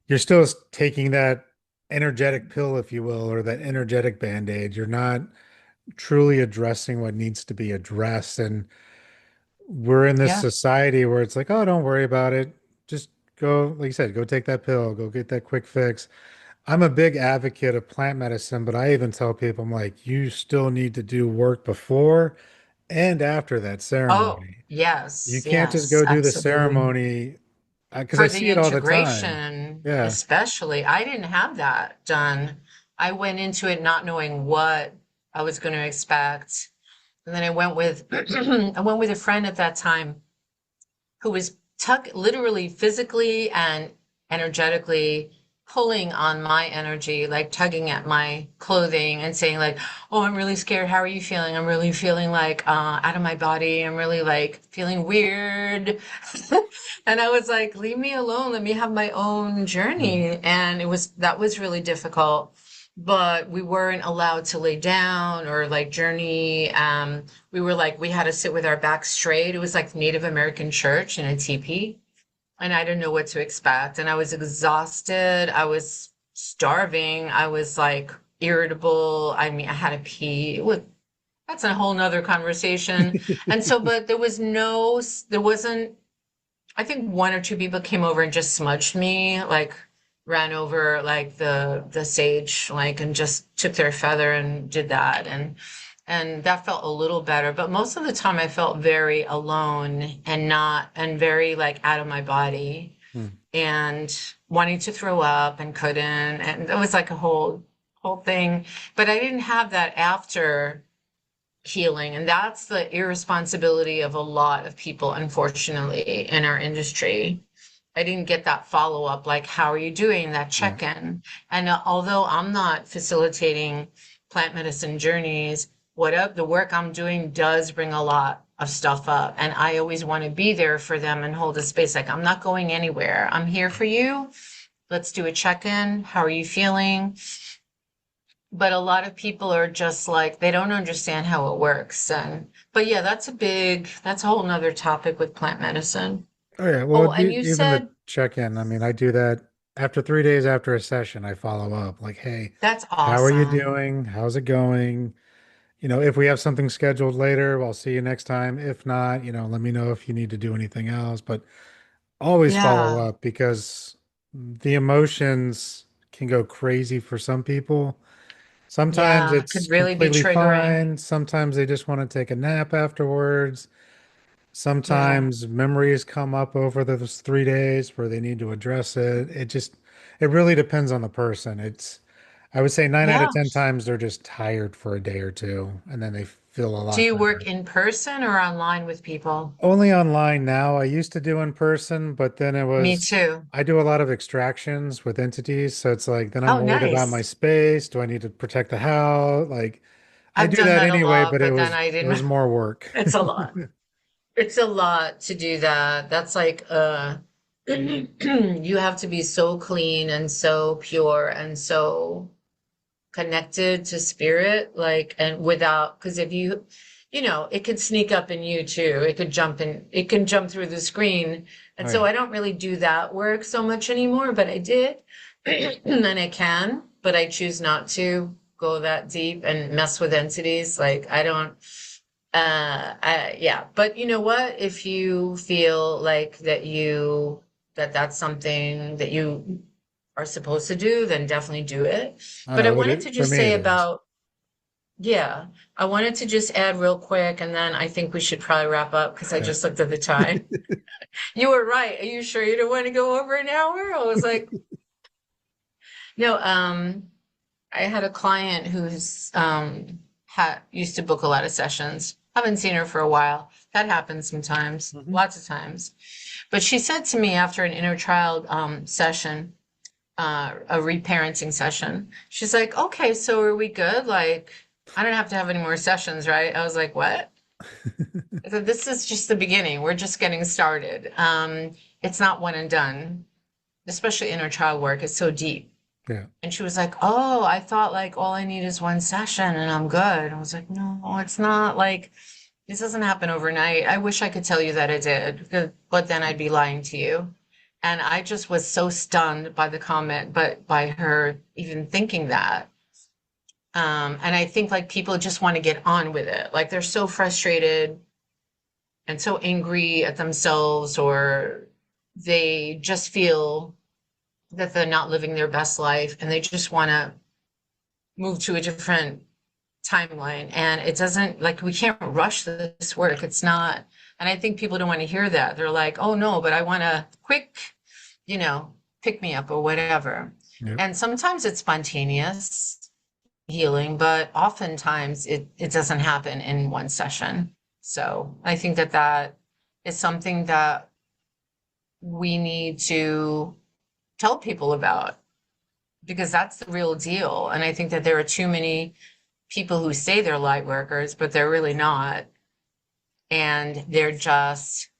You're still taking that energetic pill, if you will, or that energetic band-aid. You're not truly addressing what needs to be addressed. And we're in this Yeah. society where it's like, oh, don't worry about it. Just go, like you said, go take that pill, go get that quick fix. I'm a big advocate of plant medicine, but I even tell people, I'm like, you still need to do work before and after that Oh, ceremony. You yes, can't just yes, go do the absolutely. ceremony because I For see the it all the time. integration, Yeah. especially, I didn't have that done. I went into it not knowing what I was going to expect. And then I went with I went with a friend at that time who was literally physically and energetically pulling on my energy, like tugging at my clothing and saying like, "Oh, I'm really scared. How are you feeling? I'm really feeling like out of my body. I'm really like feeling weird." And I was like, "Leave me alone. Let me have my own Mm. journey." And that was really difficult. But we weren't allowed to lay down or like journey. We had to sit with our back straight. It was like Native American church in a teepee, and I didn't know what to expect. And I was exhausted. I was starving. I was like irritable. I mean, I had to pee. That's a whole nother conversation. And so, but there wasn't, I think one or two people came over and just smudged me, like ran over like the sage, like and just took their feather and did that, and that felt a little better. But most of the time, I felt very alone and not and very like out of my body Mm. and wanting to throw up and couldn't, and it was like a whole thing. But I didn't have that after healing. And that's the irresponsibility of a lot of people, unfortunately, in our industry. I didn't get that follow up, like, how are you doing? That Yeah. check in. And although I'm not facilitating plant medicine journeys, the work I'm doing does bring a lot of stuff up. And I always want to be there for them and hold a space. Like, I'm not going anywhere. I'm here for you. Let's do a check in. How are you feeling? But a lot of people are just like they don't understand how it works. But yeah, that's a whole nother topic with plant medicine. Oh yeah. Oh, Well, and you even the said check-in. I mean, I do that after 3 days after a session. I follow up like, hey, that's how are you awesome. doing? How's it going? If we have something scheduled later, I'll see you next time. If not, let me know if you need to do anything else. But always follow Yeah, up because the emotions can go crazy for some people. Sometimes yeah, it's could really be completely triggering. fine. Sometimes they just want to take a nap afterwards. Yeah, Sometimes memories come up over those 3 days where they need to address it. It really depends on the person. I would say nine out yeah. of 10 times they're just tired for a day or two and then they feel a Do lot you work better. in person or online with people? Only online now. I used to do in person, but then Me too. I do a lot of extractions with entities. So it's like, then I'm Oh, worried about my nice. space. Do I need to protect the house? Like, I I've do done that that a anyway, lot, but but then I it was didn't. more work. It's a lot. It's a lot to do that. That's like you have to be so clean and so pure and so connected to spirit, like, and without, because if it could sneak up in you too. It can jump through the screen. And Oh so yeah. I don't really do that work so much anymore, but I did. And I can, but I choose not to. go that deep and mess with entities. Like I don't yeah, but you know what? If you feel like that's something that you are supposed to do, then definitely do it. I But I know wanted to for just me say it is. about, yeah, I wanted to just add real quick, and then I think we should probably wrap up because I Yeah. just looked at the time. You were right. Are you sure you don't want to go over an hour? I was like, no, I had a client who's had used to book a lot of sessions. Haven't seen her for a while. That happens sometimes, Hmm. lots of times. But she said to me after an inner child session, a reparenting session, she's like, "Okay, so are we good? Like, I don't have to have any more sessions, right?" I was like, "What?" I said, "This is just the beginning. We're just getting started. It's not one and done, especially inner child work. It's so deep." Yeah. And she was like, "Oh, I thought like all I need is one session and I'm good." I was like, "No, it's not like this doesn't happen overnight. I wish I could tell you that it did, but then I'd be lying to you." And I just was so stunned by the comment, but by her even thinking that. And I think like people just want to get on with it. Like they're so frustrated and so angry at themselves, or they just feel that they're not living their best life and they just want to move to a different timeline. And it doesn't, like, we can't rush this work. It's not, and I think people don't want to hear that. They're like, "Oh no, but I want a quick, you know, pick me up or whatever." Yep. And sometimes it's spontaneous healing, but oftentimes it doesn't happen in one session. So I think that that is something that we need to tell people about, because that's the real deal. And I think that there are too many people who say they're light workers, but they're really not. And they're just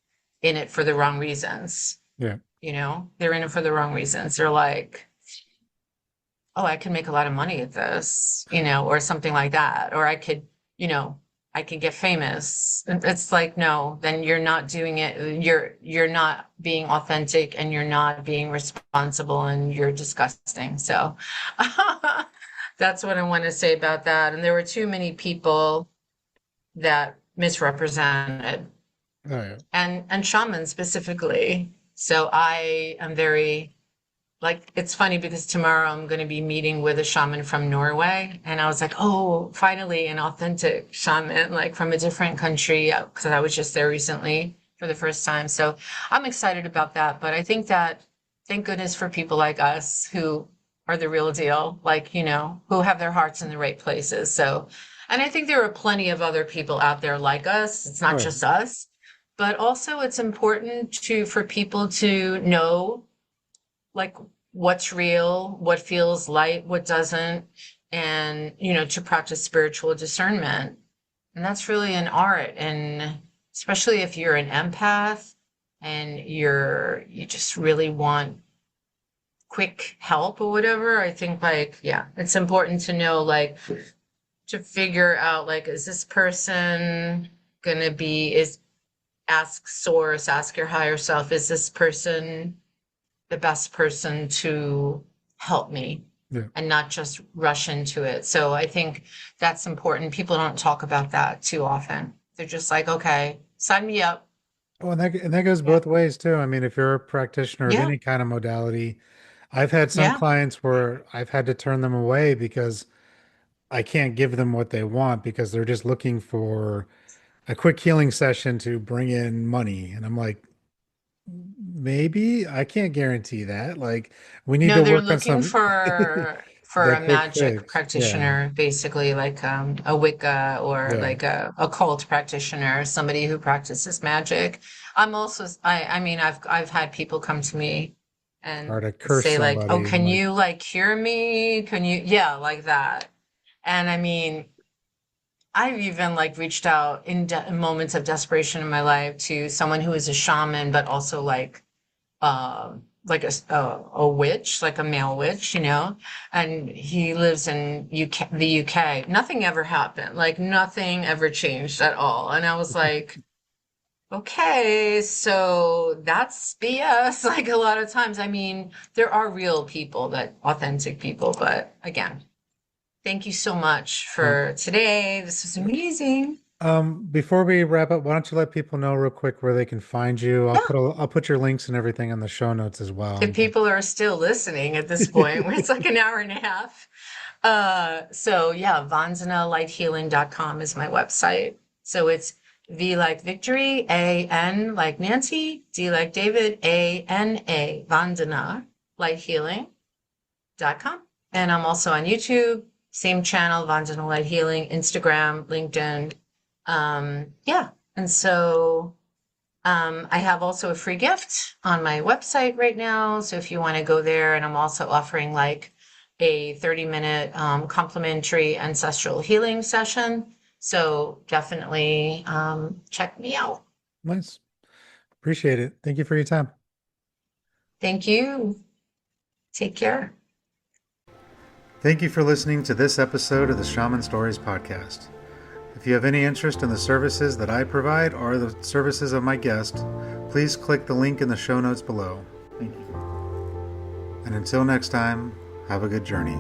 in it for the wrong reasons. Yeah. They're in it for the wrong reasons. They're like, "Oh, I can make a lot of money at this, or something like that. Or you know, I could get famous." And it's like, no, then you're not doing it. You're not being authentic and you're not being responsible and you're disgusting. So that's what I want to say about that. And there were too many people that misrepresented, Oh yeah. and shamans specifically. So I am very, like, it's funny because tomorrow I'm going to be meeting with a shaman from Norway, and I was like, "Oh, finally an authentic shaman, like from a different country," because I was just there recently for the first time. So I'm excited about that. But I think that, thank goodness for people like us who are the real deal, like, who have their hearts in the right places. So, and I think there are plenty of other people out there like us. It's Oh not yeah. just us, but also it's important for people to know, like, what's real, what feels light, what doesn't, and to practice spiritual discernment. And that's really an art. And especially if you're an empath and you just really want quick help or whatever, I think, like, yeah, it's important to know, like, to figure out, like, is this person gonna be is ask source, ask your higher self, is this person the best person to help me, Yeah. and not just rush into it. So I think that's important. People don't talk about that too often. They're just like, "Okay, sign me up." Oh, and that goes Yeah. both ways too. I mean, if you're a practitioner of Yeah. any kind of modality, I've had some Yeah. clients where I've had to turn them away because I can't give them what they want because they're just looking for a quick healing session to bring in money. And I'm like, maybe I can't guarantee that. Like, we need No, to they're work on looking some for a that quick magic fix. Yeah. practitioner, basically, like a Wicca, or Yeah. like a occult practitioner, somebody who practices magic. I mean, I've had people come to me Or and to curse say like, "Oh, somebody and can like, you like cure me? Can you?" Yeah, like that. And I mean, I've even like reached out in moments of desperation in my life to someone who is a shaman, but also like a witch, like a male witch, and he lives in the UK. Nothing ever happened. Like nothing ever changed at all. And I was like, "Okay, so that's BS." Like a lot of times, I mean, there are real people, that authentic people, but again, Thank you so much Um, for today. This was amazing. Before we wrap up, why don't you let people know real quick where they can find you? Yeah. I'll put your links and everything in the show notes as well. If people are still listening at this point, where it's like an hour and a half. So yeah, vanzanalighthealing.com is my website. So it's V like victory, A-N like Nancy, D like David, A-N-A, Vandana lighthealing.com. And I'm also on YouTube, same channel, Vandana Light Healing, Instagram, LinkedIn. Yeah. And so I have also a free gift on my website right now. So if you want to go there, and I'm also offering like a 30-minute complimentary ancestral healing session. So definitely check me out. Nice. Appreciate it. Thank you for your time. Thank you. Take care. Thank you for listening to this episode of the Shaman Stories podcast. If you have any interest in the services that I provide or the services of my guest, please click the link in the show notes below. Thank you. And until next time, have a good journey.